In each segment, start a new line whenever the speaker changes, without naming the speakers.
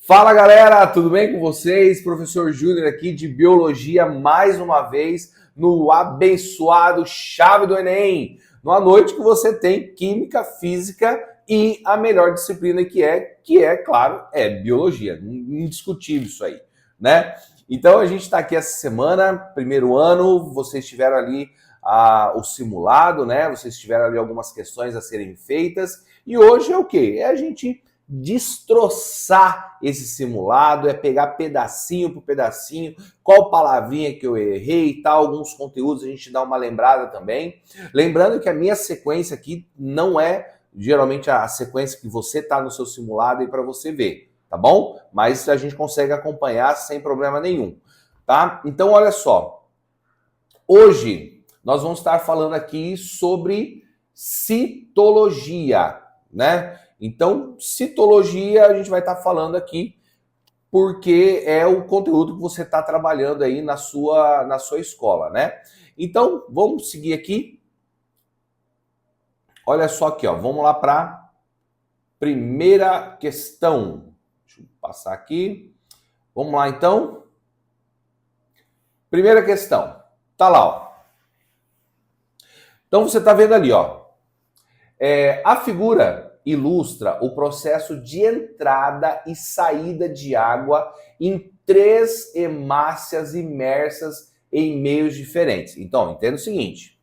Fala galera, tudo bem com vocês? Professor Júnior aqui de Biologia mais uma vez no abençoado Chave do Enem. Numa noite que você tem Química, Física e a melhor disciplina que é claro, é Biologia. Indiscutível isso aí, né? Então a gente está aqui essa semana, primeiro ano, vocês tiveram ali o simulado, né? Vocês tiveram ali algumas questões a serem feitas e hoje é o quê? É a gente destroçar esse simulado, é pegar pedacinho por pedacinho, qual palavrinha que eu errei e tal, alguns conteúdos a gente dá uma lembrada também. Lembrando que a minha sequência aqui não é geralmente a sequência que você tá no seu simulado aí para você ver, tá bom? Mas a gente consegue acompanhar sem problema nenhum, tá? Então olha só, hoje nós vamos estar falando aqui sobre citologia, né? Então, citologia a gente vai estar falando aqui porque é o conteúdo que você está trabalhando aí na sua escola, né? Então, vamos seguir aqui. Olha só aqui, ó. Vamos lá para a primeira questão. Deixa eu passar aqui. Vamos lá, então. Primeira questão. Tá lá, ó. Então, você está vendo ali, ó. A figura ilustra o processo de entrada e saída de água em 3 hemácias imersas em meios diferentes. Então, entenda o seguinte,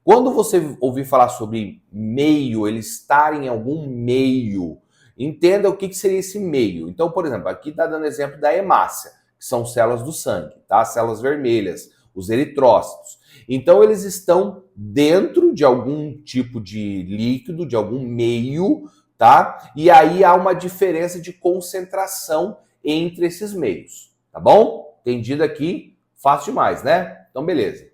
quando você ouvir falar sobre meio, ele estar em algum meio, entenda o que seria esse meio. Então, por exemplo, aqui está dando exemplo da hemácia, que são células do sangue, tá? Células vermelhas, os eritrócitos. Então, eles estão dentro de algum tipo de líquido, de algum meio, tá? E aí há uma diferença de concentração entre esses meios, tá bom? Entendido aqui? Fácil demais, né? Então, beleza.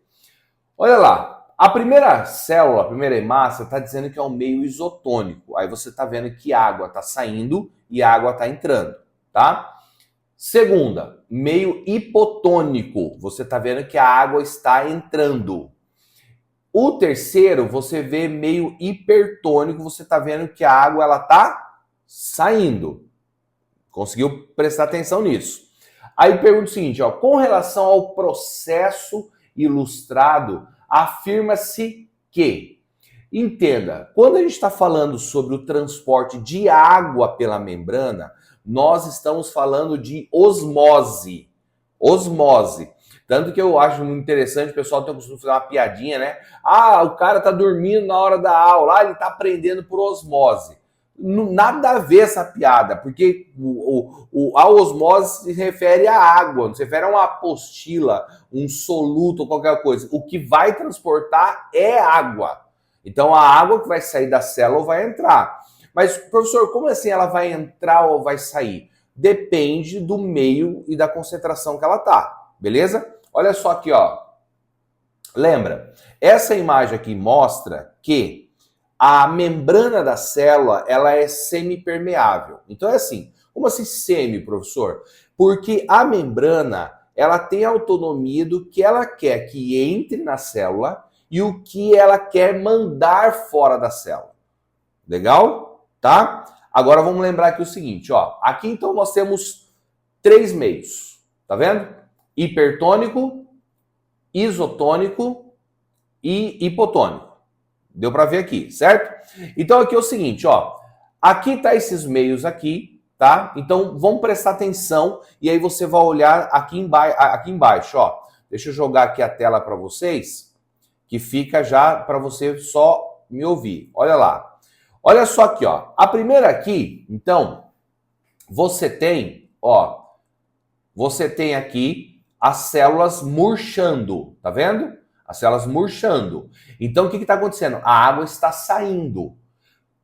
Olha lá, a primeira célula, a primeira hemácia, está dizendo que é um meio isotônico. Aí você está vendo que a água está saindo e a água está entrando, tá? Segunda, meio hipotônico. Você está vendo que a água está entrando. O terceiro, você vê meio hipertônico. Você está vendo que a água ela está saindo. Conseguiu prestar atenção nisso? Aí pergunta o seguinte, ó, com relação ao processo ilustrado, afirma-se que, entenda, quando a gente está falando sobre o transporte de água pela membrana, nós estamos falando de osmose. Osmose. Tanto que eu acho muito interessante, o pessoal tem o costume de fazer uma piadinha, né? Ah, o cara tá dormindo na hora da aula, ele tá aprendendo por osmose. Nada a ver essa piada, porque a osmose se refere à água, não se refere a uma apostila, um soluto ou qualquer coisa. O que vai transportar é água. Então a água que vai sair da célula vai entrar. Mas, professor, como assim ela vai entrar ou vai sair? Depende do meio e da concentração que ela tá, beleza? Olha só aqui, ó. Lembra? Essa imagem aqui mostra que a membrana da célula, ela é semipermeável. Então é assim, como assim semi, professor? Porque a membrana, ela tem autonomia do que ela quer que entre na célula e o que ela quer mandar fora da célula. Legal? Tá? Agora vamos lembrar aqui o seguinte, ó. Aqui então nós temos 3 meios, tá vendo? Hipertônico, isotônico e hipotônico. Deu para ver aqui, certo? Então aqui é o seguinte, ó. Aqui tá esses meios aqui, tá? Então vamos prestar atenção e aí você vai olhar aqui embaixo, ó. Deixa eu jogar aqui a tela para vocês, que fica já para você só me ouvir. Olha lá. Olha só aqui, ó. A primeira aqui, então, você tem aqui as células murchando, tá vendo? As células murchando. Então, o que está acontecendo? A água está saindo.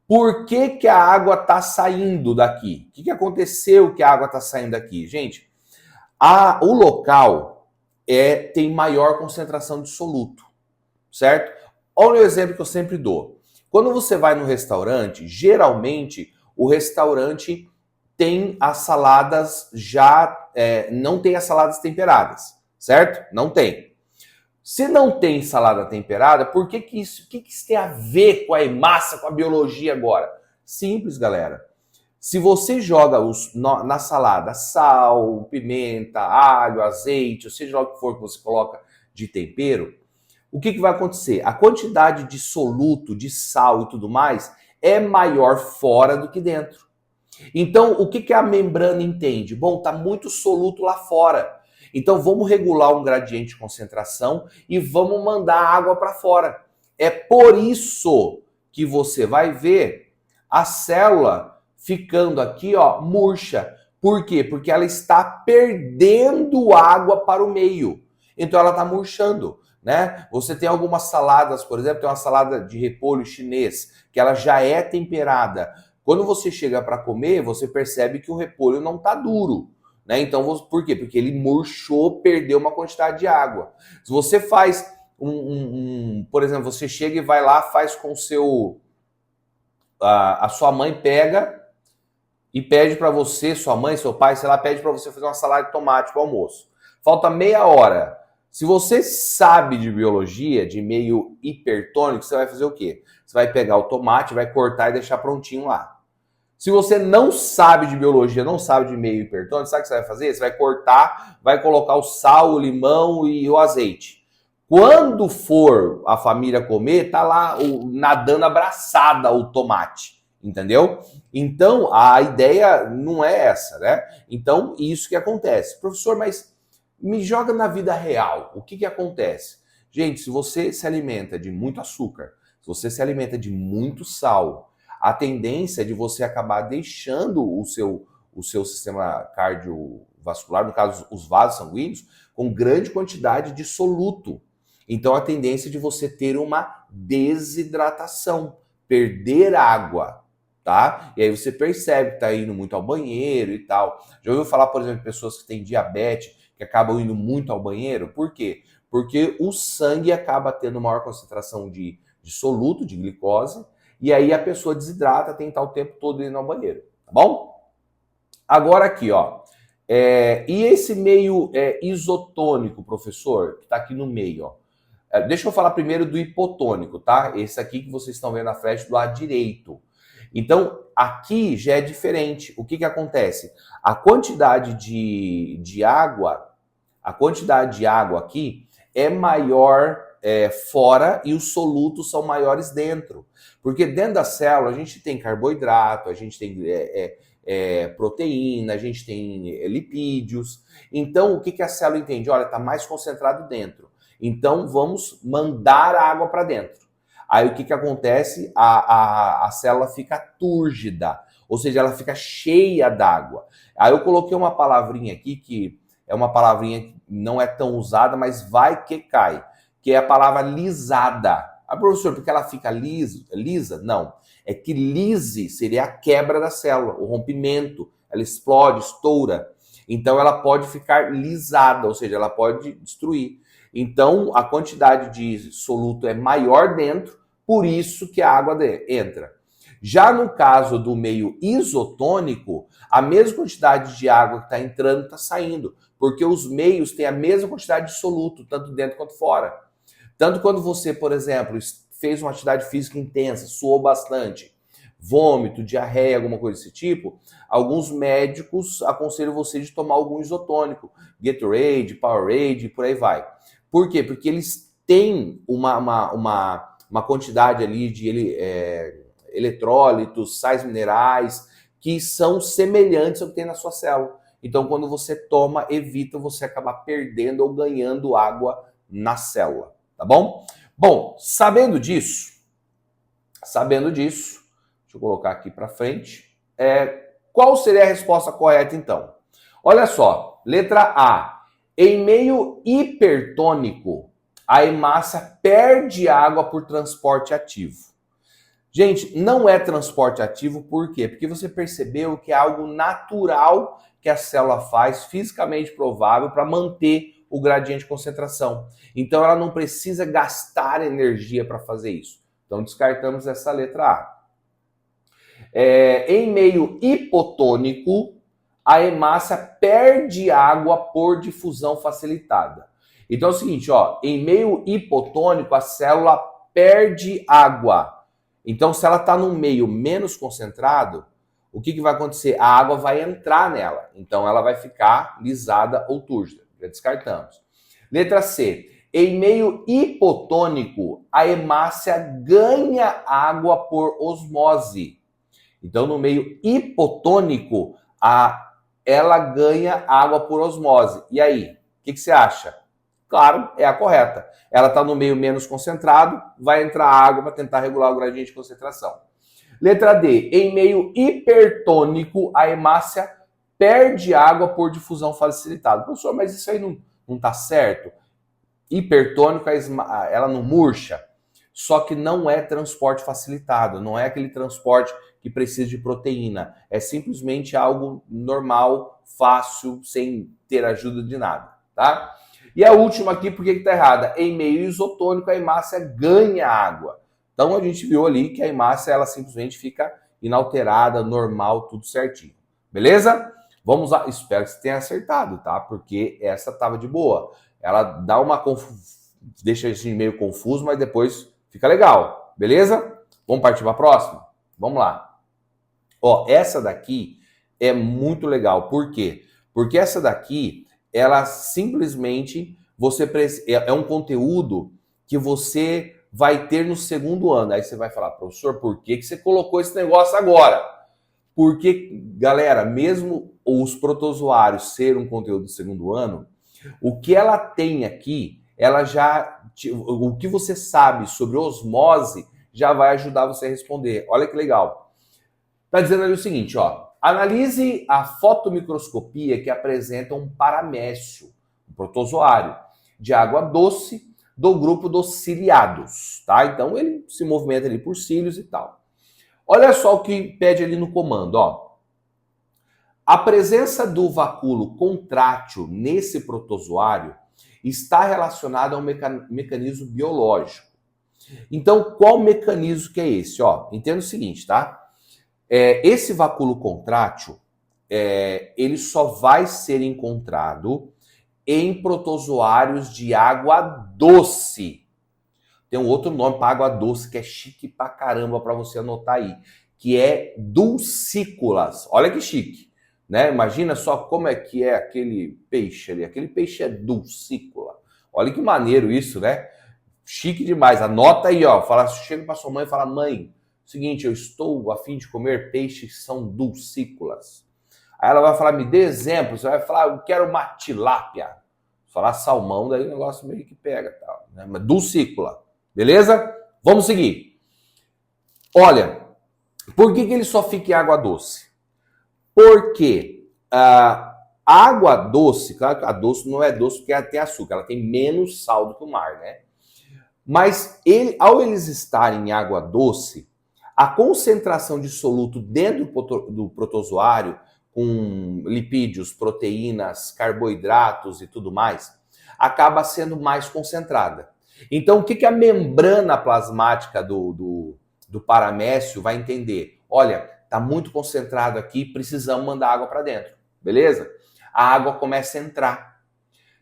Por que a água está saindo daqui? O que aconteceu que a água está saindo daqui? Gente, o local tem maior concentração de soluto, certo? Olha o exemplo que eu sempre dou. Quando você vai no restaurante, geralmente o restaurante tem as saladas não tem as saladas temperadas, certo? Não tem. Se não tem salada temperada, por que isso tem a ver com a hemácia, com a biologia agora? Simples, galera. Se você joga na salada sal, pimenta, alho, azeite, ou seja lá o que for que você coloca de tempero, o que vai acontecer? A quantidade de soluto, de sal e tudo mais é maior fora do que dentro. Então, o que a membrana entende? Bom, está muito soluto lá fora. Então, vamos regular um gradiente de concentração e vamos mandar a água para fora. É por isso que você vai ver a célula ficando aqui, ó, murcha. Por quê? Porque ela está perdendo água para o meio. Então, ela está murchando, né? Você tem algumas saladas, por exemplo, tem uma salada de repolho chinês, que ela já é temperada. Quando você chega para comer, você percebe que o repolho não está duro, né? Então, por quê? Porque ele murchou, perdeu uma quantidade de água. Se você faz por exemplo, você chega e vai lá, faz com o seu... A sua mãe pega e pede para você, sua mãe, seu pai, sei lá, pede para você fazer uma salada de tomate para o almoço. Falta meia hora. Se você sabe de biologia, de meio hipertônico, você vai fazer o quê? Você vai pegar o tomate, vai cortar e deixar prontinho lá. Se você não sabe de biologia, não sabe de meio hipertônico, sabe o que você vai fazer? Você vai cortar, vai colocar o sal, o limão e o azeite. Quando for a família comer, tá lá nadando abraçada o tomate, entendeu? Então, a ideia não é essa, né? Então, isso que acontece. Professor, mas me joga na vida real. O que acontece? Gente, se você se alimenta de muito açúcar, se você se alimenta de muito sal, a tendência é de você acabar deixando o seu sistema cardiovascular, no caso, os vasos sanguíneos, com grande quantidade de soluto. Então, a tendência é de você ter uma desidratação, perder água, tá? E aí você percebe que tá indo muito ao banheiro e tal. Já ouviu falar, por exemplo, de pessoas que têm diabetes, que acabam indo muito ao banheiro? Por quê? Porque o sangue acaba tendo maior concentração de soluto, de glicose, e aí a pessoa desidrata, tem que estar o tempo todo indo ao banheiro, tá bom? Agora aqui, ó. E esse meio isotônico, professor, que está aqui no meio, ó. Deixa eu falar primeiro do hipotônico, tá? Esse aqui que vocês estão vendo na flecha do lado direito. Então, aqui já é diferente. O que acontece? A quantidade de água aqui é maior fora e os solutos são maiores dentro. Porque dentro da célula a gente tem carboidrato, a gente tem proteína, a gente tem lipídios. Então, o que a célula entende? Olha, está mais concentrado dentro. Então, vamos mandar a água para dentro. Aí, o que acontece? A célula fica túrgida, ou seja, ela fica cheia d'água. Aí, eu coloquei uma palavrinha aqui, que é uma palavrinha que não é tão usada, mas vai que cai, que é a palavra lisada. Ah, professor, porque ela fica lisa? Não. É que lise seria a quebra da célula, o rompimento. Ela explode, estoura. Então, ela pode ficar lisada, ou seja, ela pode destruir. Então, a quantidade de soluto é maior dentro, por isso que a água entra. Já no caso do meio isotônico, a mesma quantidade de água que está entrando está saindo, porque os meios têm a mesma quantidade de soluto, tanto dentro quanto fora. Tanto quando você, por exemplo, fez uma atividade física intensa, suou bastante, vômito, diarreia, alguma coisa desse tipo, alguns médicos aconselham você de tomar algum isotônico, Gatorade, Powerade, por aí vai. Por quê? Porque eles têm uma quantidade ali de eletrólitos, sais minerais, que são semelhantes ao que tem na sua célula. Então, quando você toma, evita você acabar perdendo ou ganhando água na célula, tá bom? Bom, sabendo disso, deixa eu colocar aqui para frente, qual seria a resposta correta então? Olha só, letra A. Em meio hipertônico, a hemácia perde água por transporte ativo. Gente, não é transporte ativo, por quê? Porque você percebeu que é algo natural que a célula faz, fisicamente provável, para manter o gradiente de concentração. Então, ela não precisa gastar energia para fazer isso. Então, descartamos essa letra A. Em meio hipotônico, a hemácia perde água por difusão facilitada. Então é o seguinte, ó, em meio hipotônico, a célula perde água. Então, se ela está num meio menos concentrado, o que vai acontecer? A água vai entrar nela, então ela vai ficar lisada ou turgida. Já descartamos. Letra C. Em meio hipotônico, a hemácia ganha água por osmose. Então, no meio hipotônico, ela ganha água por osmose. E aí, o que você acha? Claro, é a correta. Ela está no meio menos concentrado, vai entrar água para tentar regular o gradiente de concentração. Letra D. Em meio hipertônico, a hemácia perde água por difusão facilitada. Professor, mas isso aí não está certo? Hipertônico, ela não murcha. Só que não é transporte facilitado, não é aquele transporte que precisa de proteína. É simplesmente algo normal, fácil, sem ter ajuda de nada, tá? E a última aqui, por que está errada? Em meio isotônico, a hemácia ganha água. Então a gente viu ali que a hemácia ela simplesmente fica inalterada, normal, tudo certinho. Beleza? Vamos lá. Espero que você tenha acertado, tá? Porque essa estava de boa. Ela dá uma deixa a gente meio confuso, mas depois fica legal. Beleza? Vamos partir para a próxima? Vamos lá. Ó, essa daqui é muito legal. Por quê? Porque essa daqui, ela simplesmente é um conteúdo que você vai ter no segundo ano. Aí você vai falar, professor, por que você colocou esse negócio agora? Porque, galera, mesmo os protozoários ser um conteúdo do segundo ano, o que ela tem aqui, o que você sabe sobre osmose já vai ajudar você a responder. Olha que legal. Está dizendo ali o seguinte, ó. Analise a fotomicroscopia que apresenta um paramécio, um protozoário, de água doce do grupo dos ciliados, tá? Então ele se movimenta ali por cílios e tal. Olha só o que pede ali no comando, ó. A presença do vacúolo contrátil nesse protozoário está relacionada a um mecanismo biológico. Então, qual mecanismo que é esse? Ó, entenda o seguinte, tá? Esse vacúolo contrátil, ele só vai ser encontrado em protozoários de água doce. Tem um outro nome para água doce que é chique pra caramba para você anotar aí, que é dulcícolas. Olha que chique, né? Imagina só como é que é aquele peixe ali. Aquele peixe é dulcícola. Olha que maneiro isso, né? Chique demais. Anota aí, ó. Chega para sua mãe e fala, mãe, seguinte, eu estou a fim de comer peixes que são dulcícolas. Aí ela vai falar, me dê exemplo. Você vai falar, eu quero uma tilápia. Falar salmão, daí o negócio meio que pega, tá? Mas dulcícola. Beleza? Vamos seguir. Olha, por que ele só fica em água doce? Porque a água doce, claro que a doce não é doce porque ela tem açúcar, ela tem menos sal do que o mar, né? Mas ao eles estarem em água doce, a concentração de soluto dentro do protozoário, com lipídios, proteínas, carboidratos e tudo mais, acaba sendo mais concentrada. Então, o que a membrana plasmática do paramécio vai entender? Olha, está muito concentrado aqui, precisamos mandar água para dentro, beleza? A água começa a entrar.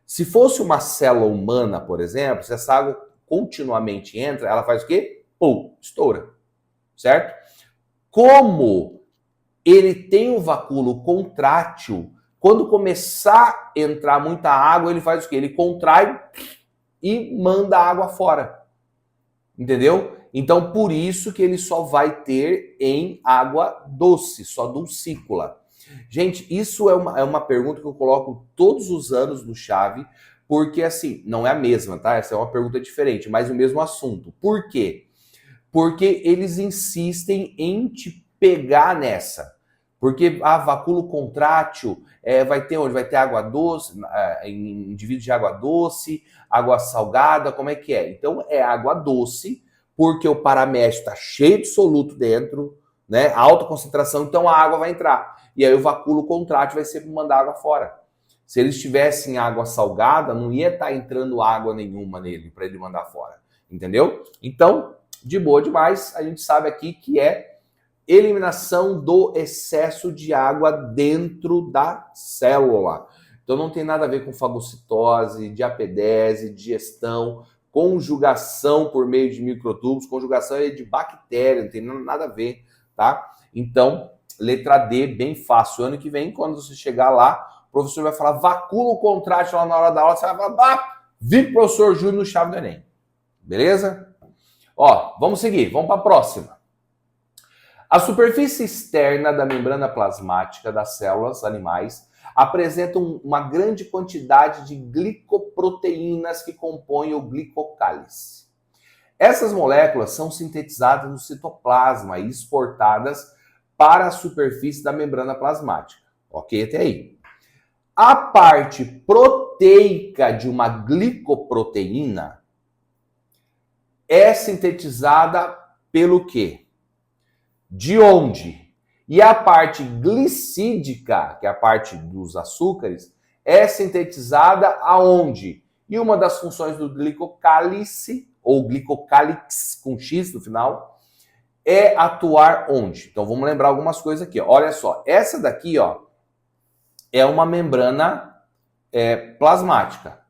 Se fosse uma célula humana, por exemplo, se essa água continuamente entra, ela faz o quê? Pum, estoura, certo? Como ele tem um vacúolo contrátil, quando começar a entrar muita água, ele faz o quê? Ele contrai e manda a água fora. Entendeu? Então, por isso que ele só vai ter em água doce, só dulcícola. Gente, isso é uma pergunta que eu coloco todos os anos no Chave, porque assim, não é a mesma, tá? Essa é uma pergunta diferente, mas o mesmo assunto. Por quê? Porque eles insistem em te pegar nessa. Porque a vacúolo contrátil vai ter onde? Vai ter água doce, em indivíduos de água doce, água salgada, como é que é? Então é água doce, porque o paramécio está cheio de soluto dentro, né? Alta concentração, então a água vai entrar. E aí o vacúolo contrátil vai sempre mandar água fora. Se eles tivessem água salgada, não ia estar entrando água nenhuma nele para ele mandar fora. Entendeu? Então, de boa demais, a gente sabe aqui que é eliminação do excesso de água dentro da célula. Então não tem nada a ver com fagocitose, diapedese, digestão, conjugação por meio de microtubos, conjugação é de bactéria, não tem nada a ver, tá? Então, Letra D, bem fácil. Ano que vem, quando você chegar lá, o professor vai falar, vacula o contraste lá na hora da aula, você vai falar, vi professor Júlio no chave do Enem. Beleza? Ó, vamos seguir, vamos para a próxima. A superfície externa da membrana plasmática das células animais apresenta uma grande quantidade de glicoproteínas que compõem o glicocálice. Essas moléculas são sintetizadas no citoplasma e exportadas para a superfície da membrana plasmática. Ok até aí? A parte proteica de uma glicoproteína é sintetizada pelo quê? De onde? E a parte glicídica, que é a parte dos açúcares, é sintetizada aonde? E uma das funções do glicocálice, ou glicocálix com X no final, é atuar onde? Então vamos lembrar algumas coisas aqui. Ó. Olha só, essa daqui ó, é uma membrana plasmática.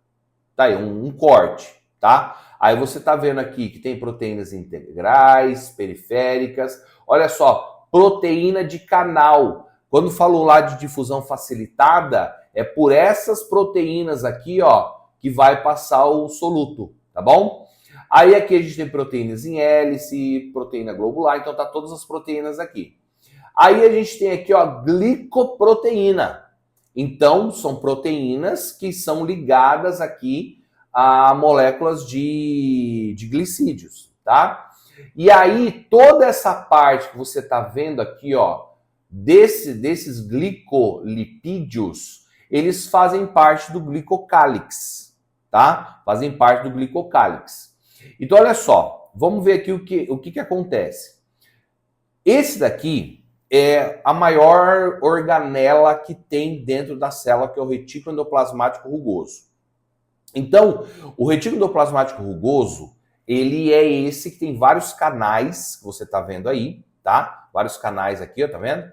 Tá aí, um corte, tá? Aí você tá vendo aqui que tem proteínas integrais, periféricas. Olha só, proteína de canal. Quando falou lá de difusão facilitada, é por essas proteínas aqui, ó, que vai passar o soluto, tá bom? Aí aqui a gente tem proteínas em hélice, proteína globular, então tá todas as proteínas aqui. Aí a gente tem aqui, ó, glicoproteína. Então, são proteínas que são ligadas aqui a moléculas de glicídios, tá? E aí, toda essa parte que você tá vendo aqui, ó, desses glicolipídios, eles fazem parte do glicocálix, tá? Fazem parte do glicocálix. Então, olha só, vamos ver aqui o que acontece. Esse daqui é a maior organela que tem dentro da célula, que é o retículo endoplasmático rugoso. Então, o retículo endoplasmático rugoso, ele é esse que tem vários canais, que você está vendo aí, tá? Vários canais aqui, ó, tá vendo?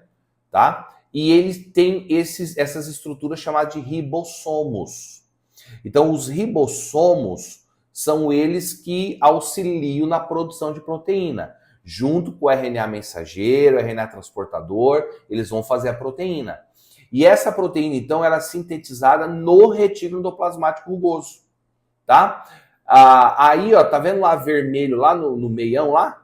Tá? E ele tem essas estruturas chamadas de ribossomos. Então, os ribossomos são eles que auxiliam na produção de proteína. Junto com o RNA mensageiro, o RNA transportador, eles vão fazer a proteína. E essa proteína, então, ela é sintetizada no retículo endoplasmático rugoso, tá? Aí, ó, tá vendo lá vermelho lá no meião lá?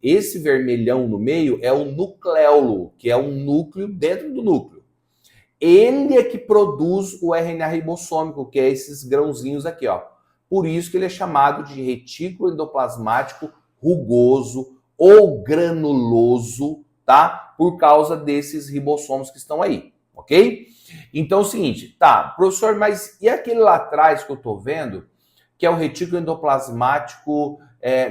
Esse vermelhão no meio é o nucleolo, que é um núcleo dentro do núcleo. Ele é que produz o RNA ribossômico, que é esses grãozinhos aqui, ó. Por isso que ele é chamado de retículo endoplasmático rugoso ou granuloso, tá? Por causa desses ribossomos que estão aí, ok? Então é o seguinte, tá, professor, mas e aquele lá atrás que eu tô vendo, que é o retículo endoplasmático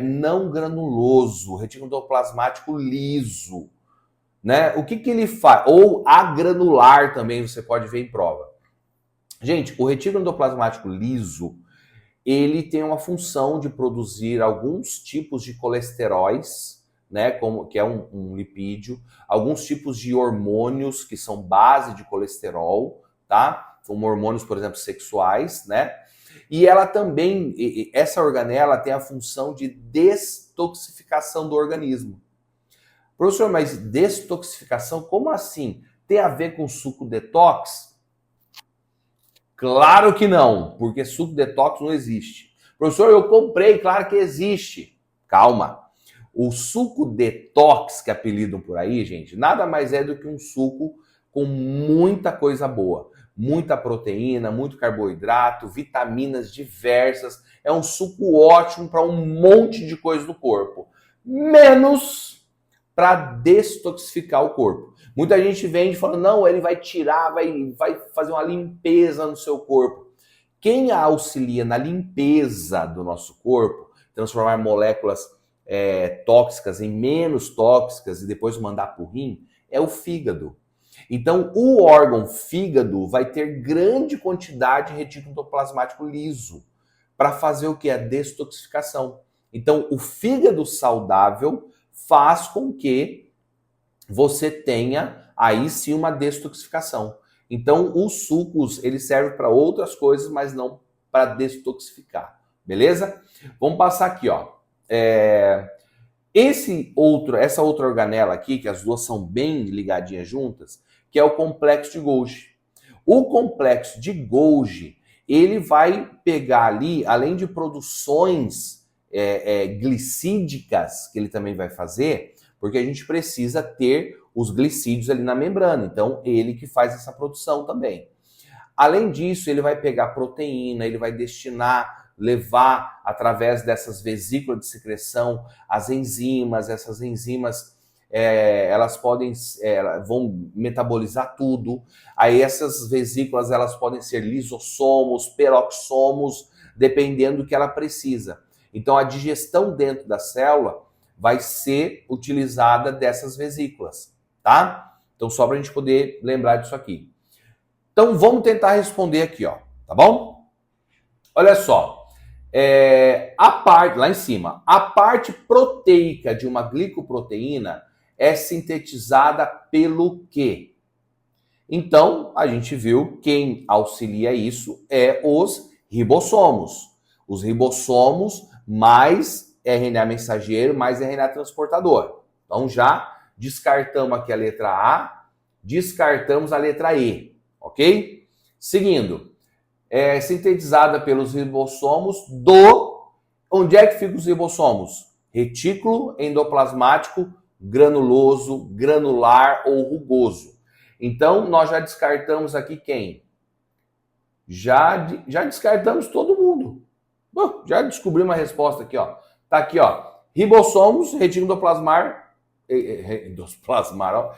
não granuloso, o retículo endoplasmático liso, né? O que ele faz? Ou agranular também você pode ver em prova. Gente, o retículo endoplasmático liso, ele tem uma função de produzir alguns tipos de colesteróis, né, que é um lipídio, alguns tipos de hormônios que são base de colesterol, tá? São hormônios, por exemplo, sexuais, né? E ela também, essa organela tem a função de detoxificação do organismo. Professor, mas detoxificação, como assim? Tem a ver com suco detox? Claro que não, porque suco detox não existe. Professor, eu comprei, claro que existe. Calma. O suco detox, que apelidam por aí, gente, nada mais é do que um suco com muita coisa boa. Muita proteína, muito carboidrato, vitaminas diversas. É um suco ótimo para um monte de coisa do corpo. Menos para detoxificar o corpo. Muita gente vende falando, não, ele vai tirar, vai fazer uma limpeza no seu corpo. Quem auxilia na limpeza do nosso corpo, transformar moléculas tóxicas em menos tóxicas e depois mandar para o rim, é o fígado. Então, o órgão fígado vai ter grande quantidade de retículo endoplasmático liso para fazer o que? A detoxificação. Então, o fígado saudável faz com que você tenha aí sim uma detoxificação. Então, os sucos, eles servem para outras coisas, mas não para detoxificar. Beleza? Vamos passar aqui, ó. Essa outra organela aqui, que as duas são bem ligadinhas juntas, que é o complexo de Golgi. O complexo de Golgi, ele vai pegar ali, além de produções glicídicas, que ele também vai fazer, porque a gente precisa ter os glicídios ali na membrana, então ele que faz essa produção também. Além disso, ele vai pegar proteína, ele vai destinar, levar através dessas vesículas de secreção as enzimas, essas enzimas elas vão metabolizar tudo. Aí essas vesículas elas podem ser lisossomos, peroxomos, dependendo do que ela precisa. Então a digestão dentro da célula vai ser utilizada dessas vesículas, tá? Então só para a gente poder lembrar disso aqui. Então vamos tentar responder aqui, ó, tá bom? Olha só, a parte lá em cima, a parte proteica de uma glicoproteína é sintetizada pelo quê? Então, a gente viu quem auxilia isso é os ribossomos. Os ribossomos mais RNA mensageiro, mais RNA transportador. Então, já descartamos aqui a letra A, descartamos a letra E, ok? Seguindo, é sintetizada pelos ribossomos Onde é que ficam os ribossomos? Retículo endoplasmático granuloso, granular ou rugoso. Então, nós já descartamos aqui quem? Já descartamos todo mundo. Já descobrimos uma resposta aqui, ó. Tá aqui, ó. Ribossomos, retículo endoplasmar, ó.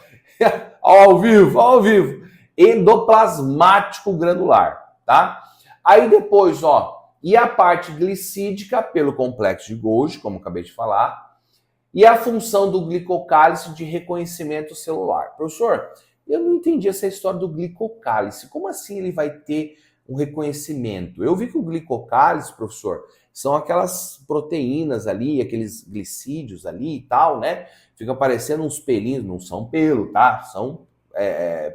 ao vivo. Endoplasmático granular, tá? Aí depois, ó, e a parte glicídica pelo complexo de Golgi, como acabei de falar, e a função do glicocálice de reconhecimento celular. Professor, eu não entendi essa história do glicocálice. Como assim ele vai ter um reconhecimento? Eu vi que o glicocálice, professor, são aquelas proteínas ali, aqueles glicídios ali e tal, né? Fica parecendo uns pelinhos, não são pelo, tá? São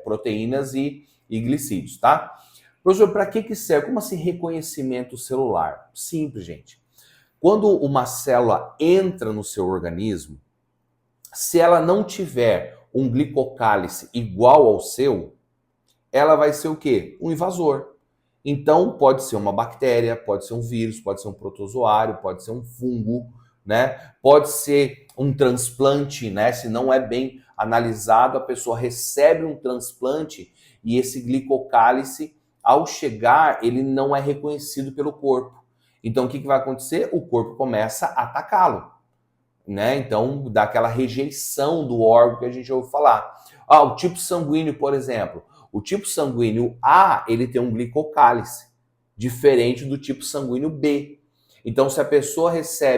proteínas e glicídios, tá? Professor, para que serve? Como assim reconhecimento celular? Simples, gente. Quando uma célula entra no seu organismo, se ela não tiver um glicocálice igual ao seu, ela vai ser o quê? Um invasor. Então, pode ser uma bactéria, pode ser um vírus, pode ser um protozoário, pode ser um fungo, né? Pode ser um transplante, né? Se não é bem analisado, a pessoa recebe um transplante e esse glicocálice, ao chegar, ele não é reconhecido pelo corpo. Então, o que vai acontecer? O corpo começa a atacá-lo, né? Então, dá aquela rejeição do órgão que a gente ouve falar. O tipo sanguíneo, por exemplo. O tipo sanguíneo A, ele tem um glicocálice, diferente do tipo sanguíneo B. Então, se a pessoa é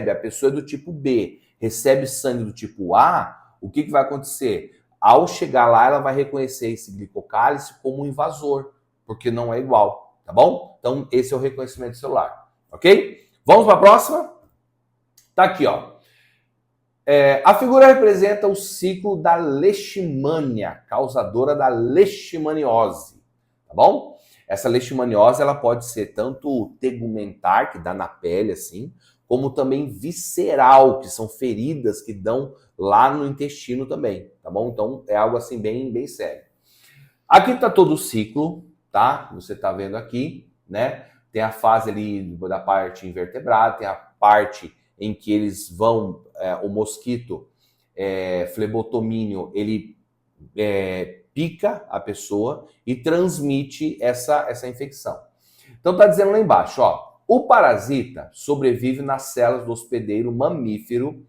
do tipo B, recebe sangue do tipo A, o que vai acontecer? Ao chegar lá, ela vai reconhecer esse glicocálice como um invasor, porque não é igual, tá bom? Então, esse é o reconhecimento celular. Ok? Vamos para a próxima? Tá aqui, ó. A figura representa o ciclo da leishmania, causadora da leishmaniose, tá bom? Essa leishmaniose, ela pode ser tanto tegumentar, que dá na pele, assim, como também visceral, que são feridas que dão lá no intestino também, tá bom? Então, é algo assim bem sério. Aqui tá todo o ciclo, tá? Você tá vendo aqui, né? Tem a fase ali da parte invertebrada, tem a parte em que eles vão, o mosquito flebotomínio, ele pica a pessoa e transmite essa infecção. Então tá dizendo lá embaixo, ó, o parasita sobrevive nas células do hospedeiro mamífero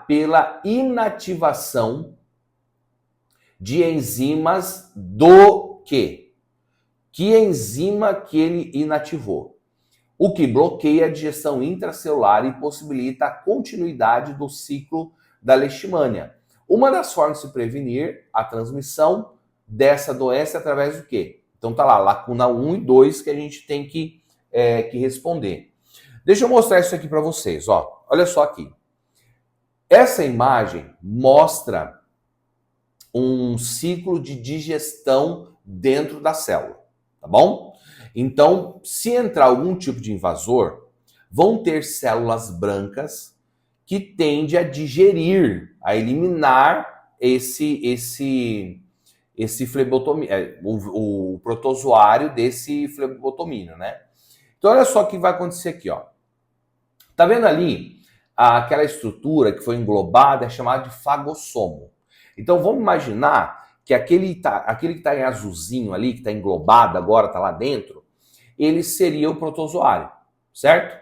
pela inativação de enzimas do quê? Que enzima que ele inativou? O que bloqueia a digestão intracelular e possibilita a continuidade do ciclo da leishmania. Uma das formas de se prevenir a transmissão dessa doença é através do quê? Então tá lá, lacuna 1 e 2 que a gente tem que responder. Deixa eu mostrar isso aqui para vocês, ó. Olha só aqui. Essa imagem mostra um ciclo de digestão dentro da célula. Tá bom? Então, se entrar algum tipo de invasor, vão ter células brancas que tende a digerir, a eliminar esse flebotomínio, o protozoário desse flebotomínio, né? Então olha só o que vai acontecer aqui, ó. Tá vendo ali aquela estrutura que foi englobada é chamada de fagossomo. Então vamos imaginar que aquele que está em azulzinho ali, que está englobado agora, está lá dentro, ele seria o protozoário, certo?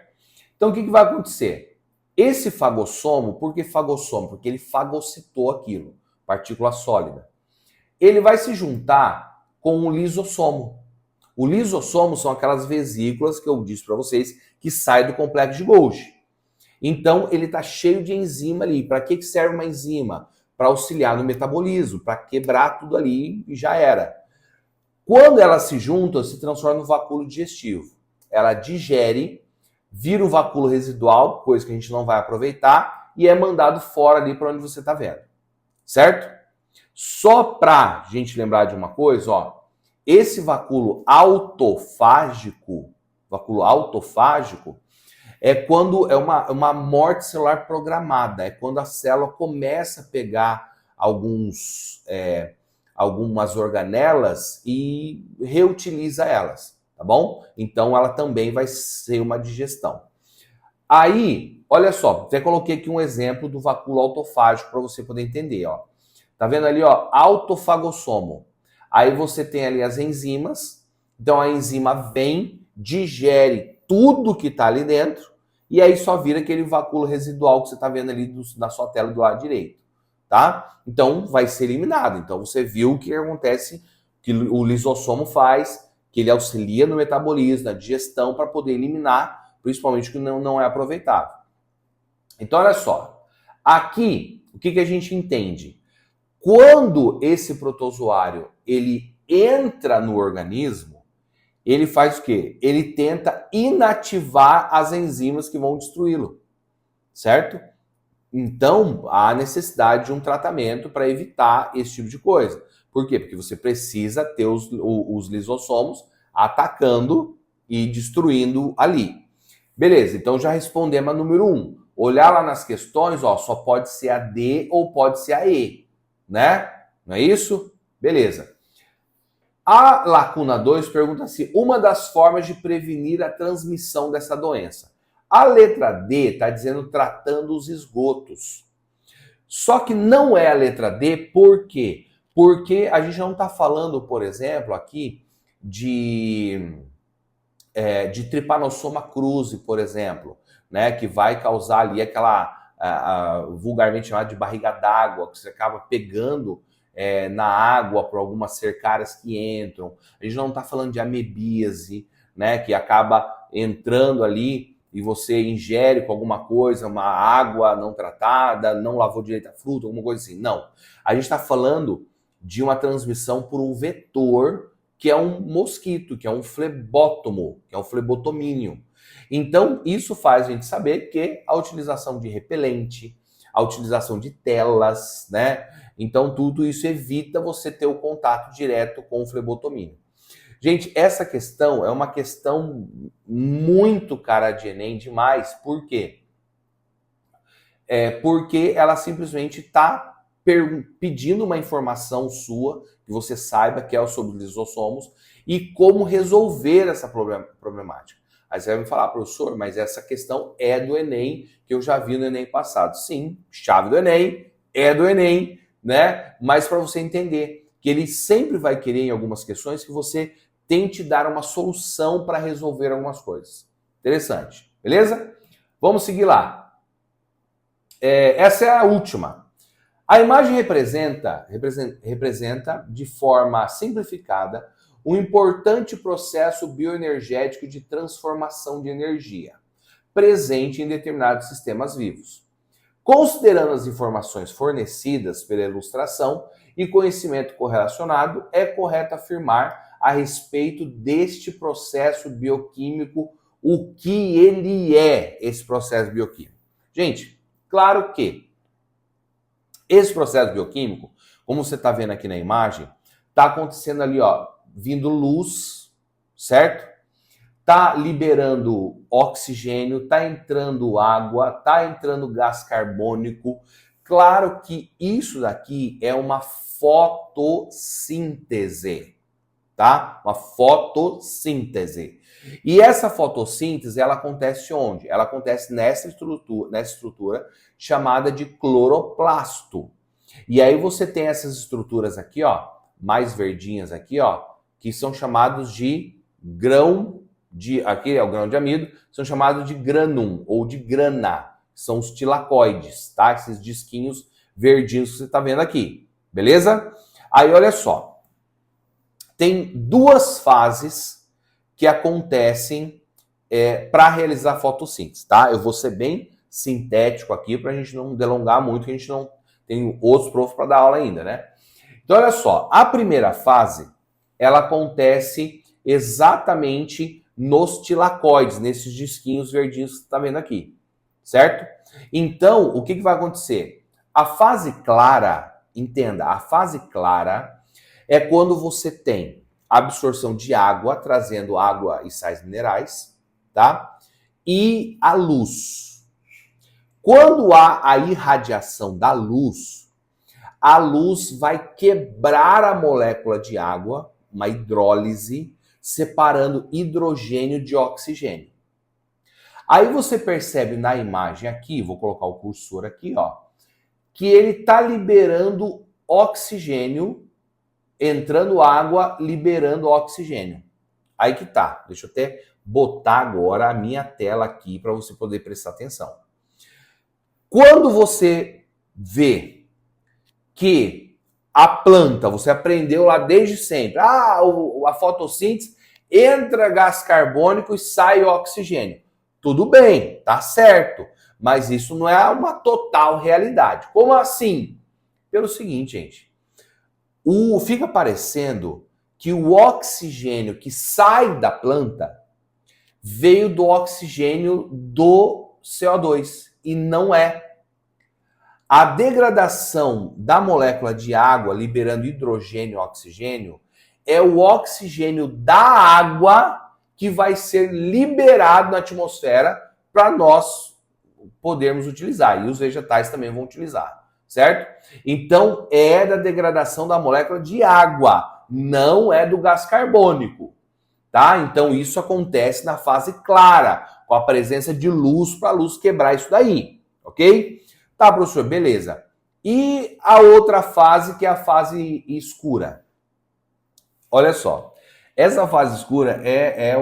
Então o que vai acontecer? Esse fagossomo, por que fagossomo? Porque ele fagocitou aquilo, partícula sólida. Ele vai se juntar com o lisossomo. O lisossomo são aquelas vesículas que eu disse para vocês que saem do complexo de Golgi. Então ele está cheio de enzima ali. Para que serve uma enzima? Para auxiliar no metabolismo, para quebrar tudo ali e já era. Quando elas se juntam, se transforma no vacúolo digestivo. Ela digere, vira o vacúolo residual, coisa que a gente não vai aproveitar, e é mandado fora ali para onde você está vendo. Certo? Só para a gente lembrar de uma coisa, ó, esse vacúolo autofágico é quando é uma morte celular programada, é quando a célula começa a pegar algumas organelas e reutiliza elas, tá bom? Então ela também vai ser uma digestão. Aí, olha só, até coloquei aqui um exemplo do vacúolo autofágico para você poder entender, ó. Tá vendo ali, ó, autofagossomo. Aí você tem ali as enzimas, então a enzima vem, digere tudo que tá ali dentro, e aí só vira aquele vacúolo residual que você tá vendo ali na sua tela do lado direito, tá? Então vai ser eliminado. Então você viu o que acontece, que o lisossomo faz, que ele auxilia no metabolismo, na digestão, para poder eliminar, principalmente o que não é aproveitável. Então olha só, aqui, o que a gente entende? Quando esse protozoário ele entra no organismo, ele faz o quê? Ele tenta inativar as enzimas que vão destruí-lo, certo? Então, há necessidade de um tratamento para evitar esse tipo de coisa. Por quê? Porque você precisa ter os lisossomos atacando e destruindo ali. Beleza, então já respondemos a número 1. Olhar lá nas questões, ó, só pode ser a D ou pode ser a E, né? Não é isso? Beleza. A lacuna 2 pergunta assim, uma das formas de prevenir a transmissão dessa doença. A letra D está dizendo tratando os esgotos. Só que não é a letra D, por quê? Porque a gente não está falando, por exemplo, aqui de Trypanosoma cruzi, por exemplo, né, que vai causar ali aquela vulgarmente chamada de barriga d'água, que você acaba pegando na água por algumas cercárias que entram. A gente não está falando de amebíase, né, que acaba entrando ali e você ingere com alguma coisa, uma água não tratada, não lavou direito a fruta, alguma coisa assim. Não. A gente está falando de uma transmissão por um vetor que é um mosquito, que é um flebótomo, que é um flebotomínio. Então, isso faz a gente saber que a utilização de repelente, a utilização de telas, né? Então, tudo isso evita você ter o contato direto com o flebotomínio. Gente, essa questão é uma questão muito cara de Enem demais. Por quê? Porque ela simplesmente está pedindo uma informação sua, que você saiba que é sobre os lisossomos, e como resolver essa problemática. Aí você vai me falar, professor, mas essa questão é do Enem, que eu já vi no Enem passado. Sim, chave do Enem, é do Enem, né? Mas para você entender que ele sempre vai querer, em algumas questões, que você tente dar uma solução para resolver algumas coisas. Interessante, beleza? Vamos seguir lá. Essa é a última. A imagem representa de forma simplificada um importante processo bioenergético de transformação de energia, presente em determinados sistemas vivos. Considerando as informações fornecidas pela ilustração e conhecimento correlacionado, é correto afirmar a respeito deste processo bioquímico o que ele é, esse processo bioquímico. Gente, claro que esse processo bioquímico, como você está vendo aqui na imagem, está acontecendo ali, ó, vindo luz, certo? tá liberando oxigênio, tá entrando água, tá entrando gás carbônico. Claro que isso daqui é uma fotossíntese, tá? Uma fotossíntese. E essa fotossíntese, ela acontece onde? Ela acontece nessa estrutura chamada de cloroplasto. E aí você tem essas estruturas aqui, ó, mais verdinhas aqui, ó, que são chamados de grão de, aqui é o grão de amido, são chamados de granum ou de grana. São os tilacoides, tá? Esses disquinhos verdinhos que você tá vendo aqui. Beleza? Aí olha só. Tem duas fases que acontecem para realizar a fotossíntese, tá? Eu vou ser bem sintético aqui para a gente não delongar muito, que a gente não tem outros profs para dar aula ainda, né? Então, olha só, a primeira fase, ela acontece exatamente nos tilacoides, nesses disquinhos verdinhos que você está vendo aqui, certo? Então, o que vai acontecer? A fase clara, entenda, a fase clara é quando você tem absorção de água, trazendo água e sais minerais, tá? E a luz. Quando há a irradiação da luz, a luz vai quebrar a molécula de água, uma hidrólise, separando hidrogênio de oxigênio. Aí você percebe na imagem aqui, vou colocar o cursor aqui, ó, que ele está liberando oxigênio, entrando água, liberando oxigênio. Aí que tá. Deixa eu até botar agora a minha tela aqui para você poder prestar atenção. Quando você vê que a planta, você aprendeu lá desde sempre, a fotossíntese entra gás carbônico e sai oxigênio. Tudo bem, tá certo, mas isso não é uma total realidade. Como assim? Pelo seguinte, gente, fica parecendo que o oxigênio que sai da planta veio do oxigênio do CO2 e não é. A degradação da molécula de água liberando hidrogênio e oxigênio é o oxigênio da água que vai ser liberado na atmosfera para nós podermos utilizar. E os vegetais também vão utilizar, certo? Então, é da degradação da molécula de água, não é do gás carbônico, tá? Então, isso acontece na fase clara, com a presença de luz para a luz quebrar isso daí, ok? Tá, professor, beleza. E a outra fase, que é a fase escura. Olha só, essa fase escura é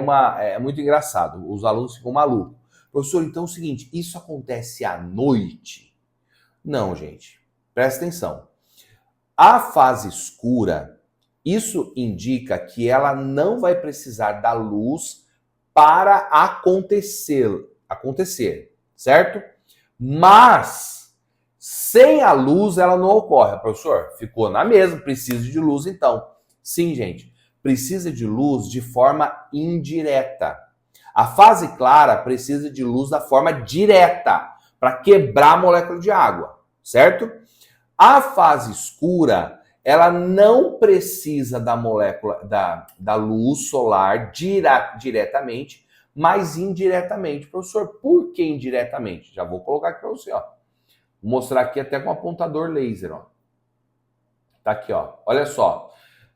muito engraçado. Os alunos ficam malucos. Professor, então é o seguinte, isso acontece à noite? Não, gente. Presta atenção. A fase escura, isso indica que ela não vai precisar da luz para acontecer, certo? Mas sem a luz, ela não ocorre. Professor, ficou na mesma, precisa de luz então. Sim, gente, precisa de luz de forma indireta. A fase clara precisa de luz da forma direta, para quebrar a molécula de água, certo? A fase escura, ela não precisa da molécula, da luz solar diretamente, mas indiretamente. Professor, por que indiretamente? Já vou colocar aqui para você, ó. Vou mostrar aqui até com um apontador laser, ó. Tá aqui, ó. Olha só.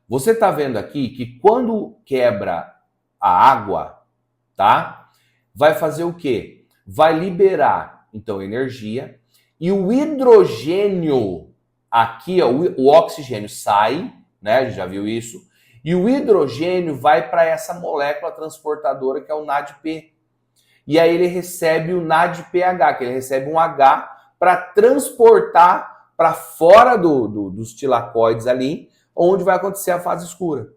Você tá vendo aqui que quando quebra a água, tá? Vai fazer o quê? Vai liberar, então, energia. E o hidrogênio, aqui, ó, o oxigênio sai, né? A gente já viu isso. E o hidrogênio vai para essa molécula transportadora que é o NADP. E aí ele recebe o NADPH, que ele recebe um H para transportar para fora dos tilacoides ali, onde vai acontecer a fase escura.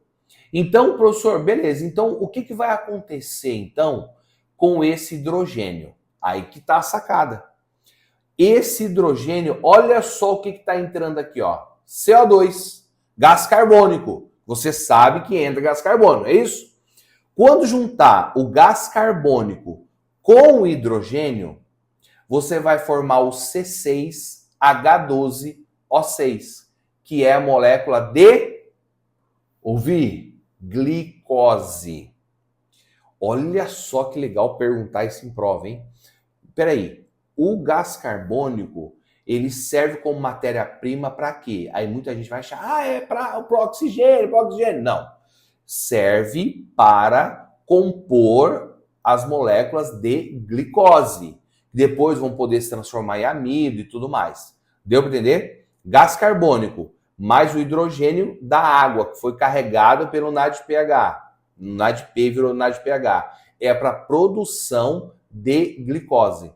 Então, professor, beleza. Então, o que vai acontecer, então, com esse hidrogênio? Aí que tá a sacada. Esse hidrogênio, olha só o que está entrando aqui, ó. CO2, gás carbônico. Você sabe que entra gás carbônico, é isso? Quando juntar o gás carbônico com o hidrogênio, você vai formar o C6H12O6, que é a molécula de, glicose. Olha só que legal perguntar isso em prova, hein? Peraí, o gás carbônico, ele serve como matéria-prima para quê? Aí muita gente vai achar, é para o oxigênio. Não. Serve para compor as moléculas de glicose. Depois vão poder se transformar em amido e tudo mais. Deu para entender? Gás carbônico mais o hidrogênio da água, que foi carregado pelo NADPH. NADP virou NADPH. É para produção de glicose.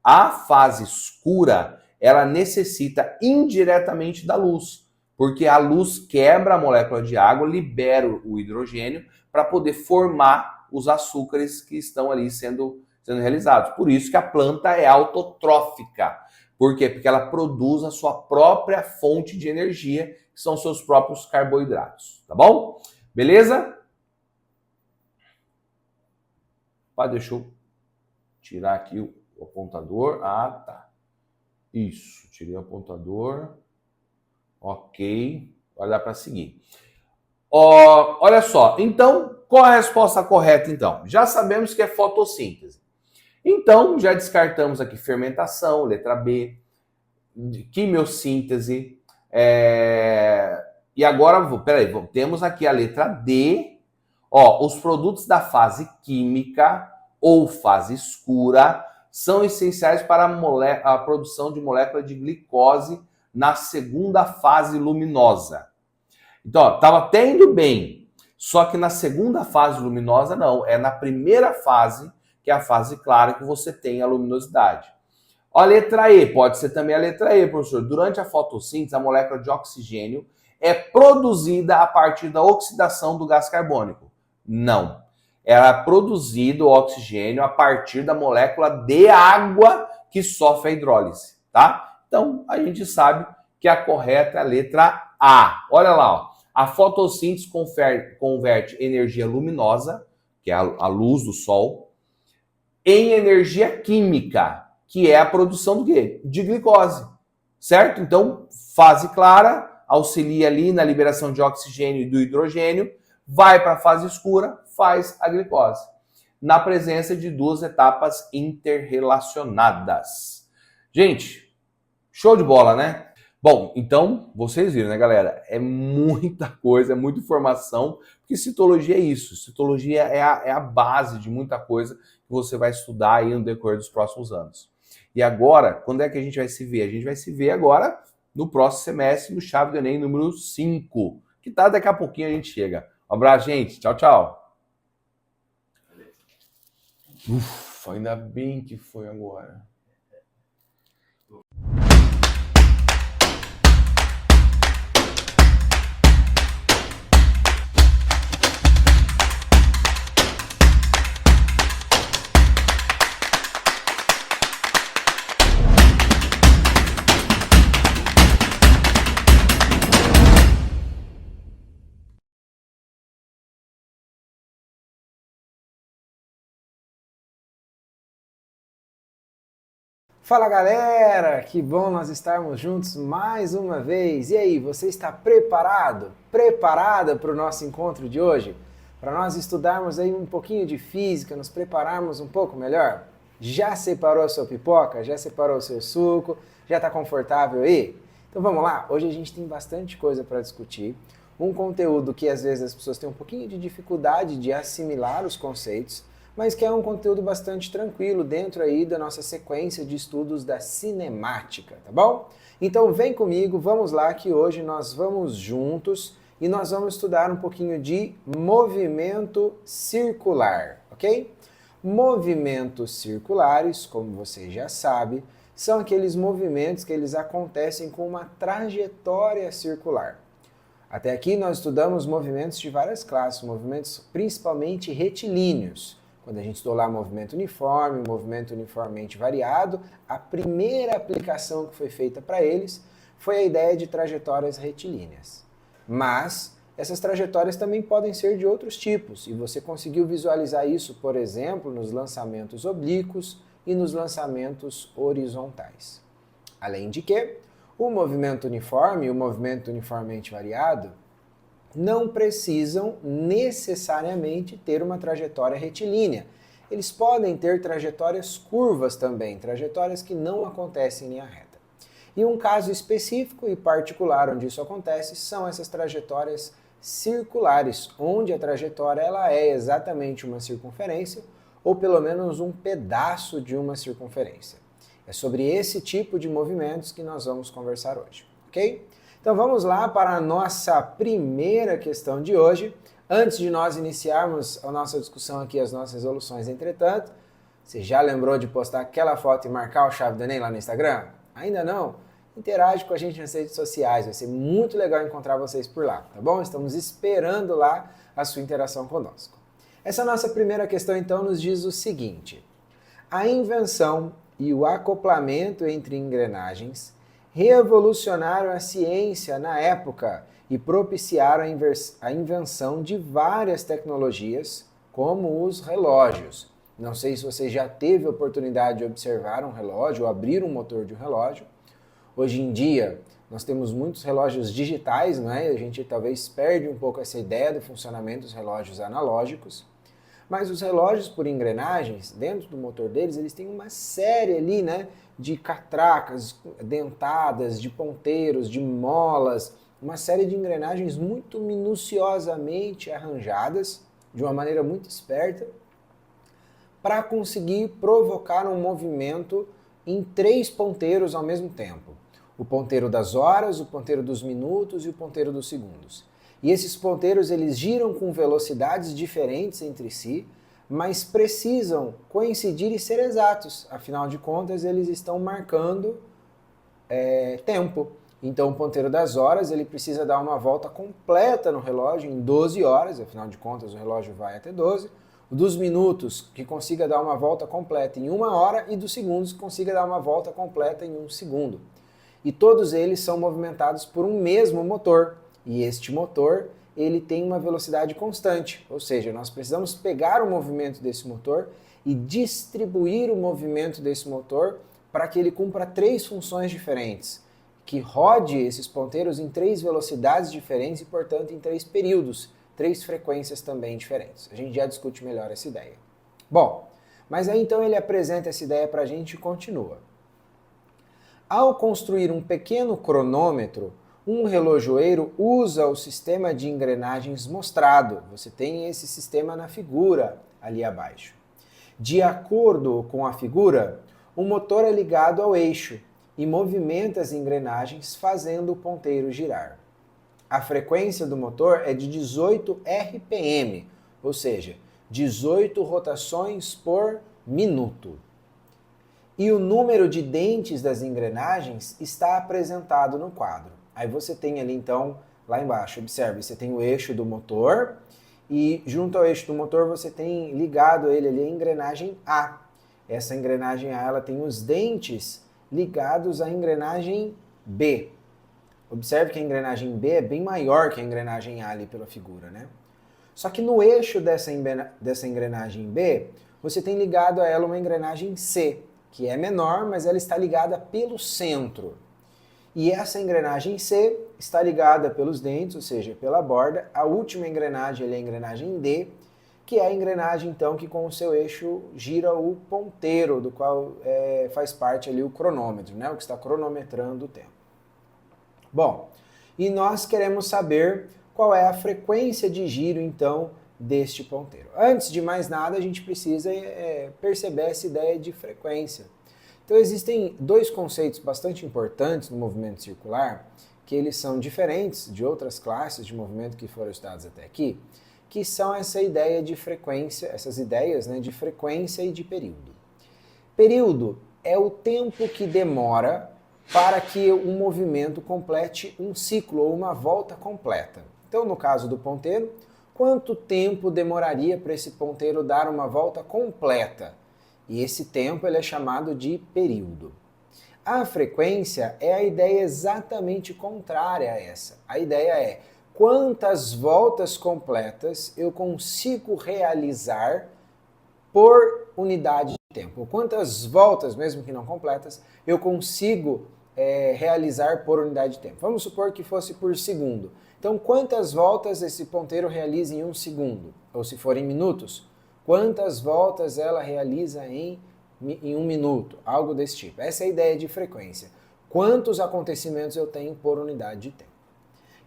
A fase escura, ela necessita indiretamente da luz, porque a luz quebra a molécula de água, libera o hidrogênio para poder formar os açúcares que estão ali sendo realizados. Por isso que a planta é autotrófica. Por quê? Porque ela produz a sua própria fonte de energia, que são seus próprios carboidratos. Tá bom? Beleza? Deixa eu tirar aqui o apontador. Ah, tá. Isso, tirei o apontador. Ok. Vai dar para seguir. Olha só. Então, qual é a resposta correta, então? Já sabemos que é fotossíntese. Então, já descartamos aqui fermentação, letra B, quimiossíntese. E agora, temos aqui a letra D. Os produtos da fase química ou fase escura são essenciais para a produção de molécula de glicose na segunda fase luminosa. Então, estava até indo bem, só que na segunda fase luminosa não, é na primeira fase, que é a fase clara, que você tem a luminosidade. A letra E, pode ser também a letra E, professor. Durante a fotossíntese, a molécula de oxigênio é produzida a partir da oxidação do gás carbônico. Não. Ela é produzido o oxigênio a partir da molécula de água que sofre a hidrólise, tá? Então, a gente sabe que a correta é a letra A. Olha lá, ó. A fotossíntese converte energia luminosa, que é a luz do sol, em energia química, que é a produção do quê? De glicose, certo? Então, fase clara auxilia ali na liberação de oxigênio e do hidrogênio, vai para a fase escura, faz a glicose, na presença de duas etapas interrelacionadas. Gente, show de bola, né? Bom, então, vocês viram, né, galera? É muita coisa, é muita informação, porque citologia é isso. Citologia é a base de muita coisa que você vai estudar aí no decorrer dos próximos anos. E agora, quando é que a gente vai se ver? A gente vai se ver agora no próximo semestre, no Chave do Enem número 5, que tá daqui a pouquinho a gente chega. Um abraço, gente. Tchau, tchau. Ufa, ainda bem que foi agora.
Fala galera, que bom nós estarmos juntos mais uma vez. E aí, você está preparado? Preparada para o nosso encontro de hoje? Para nós estudarmos aí um pouquinho de física, nos prepararmos um pouco melhor? Já separou a sua pipoca? Já separou o seu suco? Já está confortável aí? Então vamos lá, hoje a gente tem bastante coisa para discutir. Um conteúdo que às vezes as pessoas têm um pouquinho de dificuldade de assimilar os conceitos, mas que é um conteúdo bastante tranquilo dentro aí da nossa sequência de estudos da cinemática, tá bom? Então vem comigo, vamos lá que hoje nós vamos juntos e nós vamos estudar um pouquinho de movimento circular, ok? Movimentos circulares, como você já sabe, são aqueles movimentos que eles acontecem com uma trajetória circular. Até aqui nós estudamos movimentos de várias classes, movimentos principalmente retilíneos. Quando a gente estudou lá movimento uniforme, movimento uniformemente variado, a primeira aplicação que foi feita para eles foi a ideia de trajetórias retilíneas. Mas essas trajetórias também podem ser de outros tipos, e você conseguiu visualizar isso, por exemplo, nos lançamentos oblíquos e nos lançamentos horizontais. Além de que, o movimento uniforme e o movimento uniformemente variado não precisam necessariamente ter uma trajetória retilínea. Eles podem ter trajetórias curvas também, trajetórias que não acontecem em linha reta. E um caso específico e particular onde isso acontece são essas trajetórias circulares, onde a trajetória ela é exatamente uma circunferência, ou pelo menos um pedaço de uma circunferência. É sobre esse tipo de movimentos que nós vamos conversar hoje, ok? Então vamos lá para a nossa primeira questão de hoje. Antes de nós iniciarmos a nossa discussão aqui, as nossas resoluções, entretanto, você já lembrou de postar aquela foto e marcar o Chave do Enem lá no Instagram? Ainda não? Interage com a gente nas redes sociais, vai ser muito legal encontrar vocês por lá, tá bom? Estamos esperando lá a sua interação conosco. Essa nossa primeira questão, então, nos diz o seguinte: a invenção e o acoplamento entre engrenagens revolucionaram a ciência na época e propiciaram a invenção de várias tecnologias, como os relógios. Não sei se você já teve a oportunidade de observar um relógio ou abrir um motor de um relógio. Hoje em dia, nós temos muitos relógios digitais, não é? A gente talvez perde um pouco essa ideia do funcionamento dos relógios analógicos. Mas os relógios por engrenagens, dentro do motor deles, eles têm uma série ali, né, de catracas dentadas, de ponteiros, de molas, uma série de engrenagens muito minuciosamente arranjadas, de uma maneira muito esperta, para conseguir provocar um movimento em 3 ponteiros ao mesmo tempo. O ponteiro das horas, o ponteiro dos minutos e o ponteiro dos segundos. E esses ponteiros eles giram com velocidades diferentes entre si, mas precisam coincidir e ser exatos. Afinal de contas, eles estão marcando tempo. Então, o ponteiro das horas ele precisa dar uma volta completa no relógio em 12 horas, afinal de contas o relógio vai até 12. O dos minutos, que consiga dar uma volta completa em 1 hora, e dos segundos, que consiga dar uma volta completa em 1 segundo. E todos eles são movimentados por um mesmo motor. E este motor, ele tem uma velocidade constante, ou seja, nós precisamos pegar o movimento desse motor e distribuir o movimento desse motor para que ele cumpra 3 funções diferentes, que rode esses ponteiros em 3 velocidades diferentes e, portanto, em 3 períodos, 3 frequências também diferentes. A gente já discute melhor essa ideia. Bom, mas aí então ele apresenta essa ideia para a gente e continua. Ao construir um pequeno cronômetro, um relojoeiro usa o sistema de engrenagens mostrado. Você tem esse sistema na figura ali abaixo. De acordo com a figura, o motor é ligado ao eixo e movimenta as engrenagens fazendo o ponteiro girar. A frequência do motor é de 18 RPM, ou seja, 18 rotações por minuto. E o número de dentes das engrenagens está apresentado no quadro. Aí você tem ali então, lá embaixo, observe, você tem o eixo do motor e junto ao eixo do motor você tem ligado ele ali a engrenagem A. Essa engrenagem A ela tem os dentes ligados à engrenagem B. Observe que a engrenagem B é bem maior que a engrenagem A ali pela figura, né? Só que no eixo dessa engrenagem B, você tem ligado a ela uma engrenagem C, que é menor, mas ela está ligada pelo centro. E essa engrenagem C está ligada pelos dentes, ou seja, pela borda. A última engrenagem é a engrenagem D, que é a engrenagem, então, que com o seu eixo gira o ponteiro, do qual faz parte ali o cronômetro, né? O que está cronometrando o tempo. Bom, e nós queremos saber qual é a frequência de giro, então, deste ponteiro. Antes de mais nada, a gente precisa perceber essa ideia de frequência. Então, existem 2 conceitos bastante importantes no movimento circular, que eles são diferentes de outras classes de movimento que foram estudadas até aqui, que são essa ideia de frequência, essas ideias, né, de frequência e de período. Período é o tempo que demora para que o movimento complete um ciclo ou uma volta completa. Então, no caso do ponteiro, quanto tempo demoraria para esse ponteiro dar uma volta completa? E esse tempo ele é chamado de período. A frequência é a ideia exatamente contrária a essa. A ideia é quantas voltas completas eu consigo realizar por unidade de tempo. Quantas voltas, mesmo que não completas, eu consigo realizar por unidade de tempo. Vamos supor que fosse por segundo. Então, quantas voltas esse ponteiro realiza em 1 segundo? Ou se for em minutos, quantas voltas ela realiza em 1 minuto? Algo desse tipo. Essa é a ideia de frequência. Quantos acontecimentos eu tenho por unidade de tempo?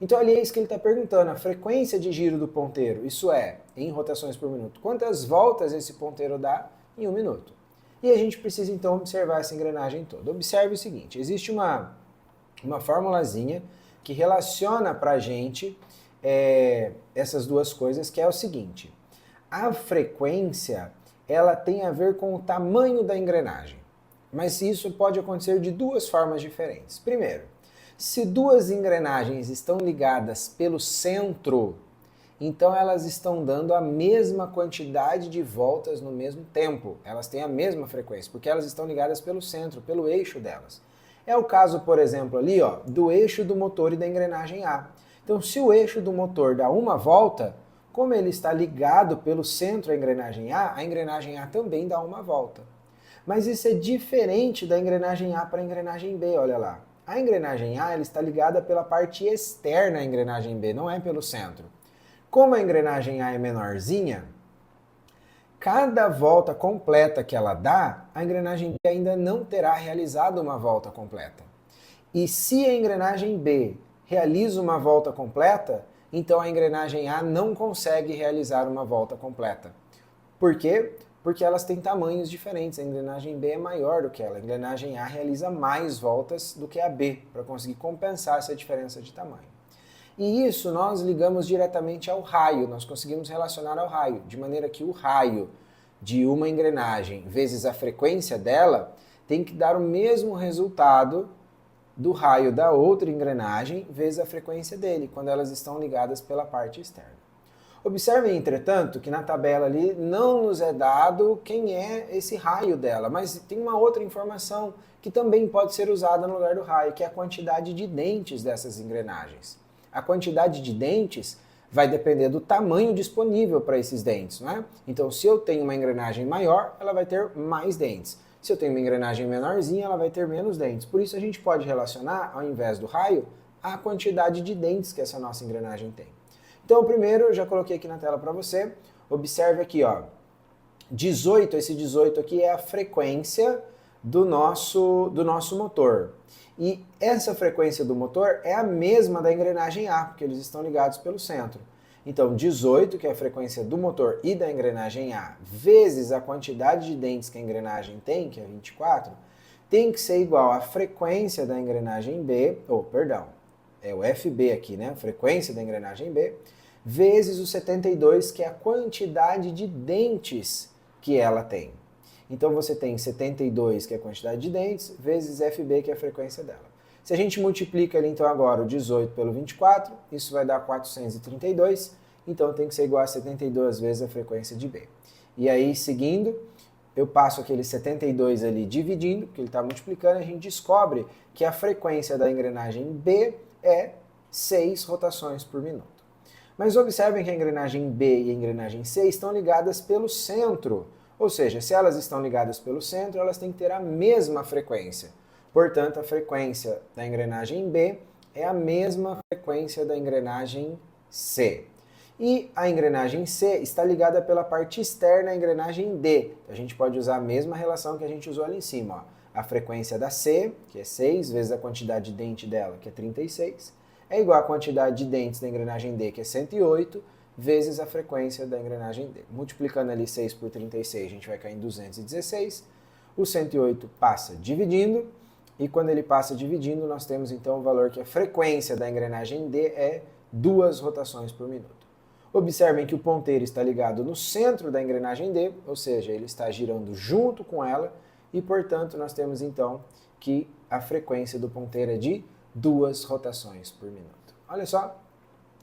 Então, ali é isso que ele está perguntando, a frequência de giro do ponteiro, isso é, em rotações por minuto. Quantas voltas esse ponteiro dá em 1 minuto? E a gente precisa, então, observar essa engrenagem toda. Observe o seguinte, existe uma formulazinha que relaciona para a gente essas duas coisas, que é o seguinte. A frequência, ela tem a ver com o tamanho da engrenagem. Mas isso pode acontecer de duas formas diferentes. Primeiro, se duas engrenagens estão ligadas pelo centro, então elas estão dando a mesma quantidade de voltas no mesmo tempo. Elas têm a mesma frequência, porque elas estão ligadas pelo centro, pelo eixo delas. É o caso, por exemplo, ali, ó, do eixo do motor e da engrenagem A. Então, se o eixo do motor dá uma volta, como ele está ligado pelo centro à engrenagem A também dá uma volta. Mas isso é diferente da engrenagem A para a engrenagem B, olha lá. A engrenagem A ela está ligada pela parte externa à engrenagem B, não é pelo centro. Como a engrenagem A é menorzinha, cada volta completa que ela dá, a engrenagem B ainda não terá realizado uma volta completa. E se a engrenagem B realiza uma volta completa, então a engrenagem A não consegue realizar uma volta completa. Por quê? Porque elas têm tamanhos diferentes. A engrenagem B é maior do que ela. A engrenagem A realiza mais voltas do que a B, para conseguir compensar essa diferença de tamanho. E isso nós ligamos diretamente ao raio, nós conseguimos relacionar ao raio, de maneira que o raio de uma engrenagem vezes a frequência dela tem que dar o mesmo resultado do raio da outra engrenagem vezes a frequência dele, quando elas estão ligadas pela parte externa. Observem, entretanto, que na tabela ali não nos é dado quem é esse raio dela, mas tem uma outra informação que também pode ser usada no lugar do raio, que é a quantidade de dentes dessas engrenagens. A quantidade de dentes vai depender do tamanho disponível para esses dentes, não é? Então, se eu tenho uma engrenagem maior, ela vai ter mais dentes. Se eu tenho uma engrenagem menorzinha, ela vai ter menos dentes. Por isso, a gente pode relacionar, ao invés do raio, a quantidade de dentes que essa nossa engrenagem tem. Então, primeiro, eu já coloquei aqui na tela para você. Observe aqui, ó, 18, esse 18 aqui é a frequência do nosso motor. E essa frequência do motor é a mesma da engrenagem A, porque eles estão ligados pelo centro. Então, 18, que é a frequência do motor e da engrenagem A, vezes a quantidade de dentes que a engrenagem tem, que é 24, tem que ser igual à frequência da engrenagem B, é o FB aqui, né? Frequência da engrenagem B, vezes o 72, que é a quantidade de dentes que ela tem. Então você tem 72, que é a quantidade de dentes, vezes FB, que é a frequência dela. Se a gente multiplica ali então agora o 18 pelo 24, isso vai dar 432, então tem que ser igual a 72 vezes a frequência de B. E aí, seguindo, eu passo aquele 72 ali dividindo, porque ele está multiplicando, a gente descobre que a frequência da engrenagem B é 6 rotações por minuto. Mas observem que a engrenagem B e a engrenagem C estão ligadas pelo centro. Ou seja, se elas estão ligadas pelo centro, elas têm que ter a mesma frequência. Portanto, a frequência da engrenagem B é a mesma frequência da engrenagem C. E a engrenagem C está ligada pela parte externa à engrenagem D. A gente pode usar a mesma relação que a gente usou ali em cima. Ó. A frequência da C, que é 6, vezes a quantidade de dente dela, que é 36, é igual à quantidade de dentes da engrenagem D, que é 108, vezes a frequência da engrenagem D. Multiplicando ali 6 por 36, a gente vai cair em 216. O 108 passa dividindo, e quando ele passa dividindo, nós temos então o valor que a frequência da engrenagem D é 2 rotações por minuto. Observem que o ponteiro está ligado no centro da engrenagem D, ou seja, ele está girando junto com ela, e portanto nós temos então que a frequência do ponteiro é de 2 rotações por minuto. Olha só,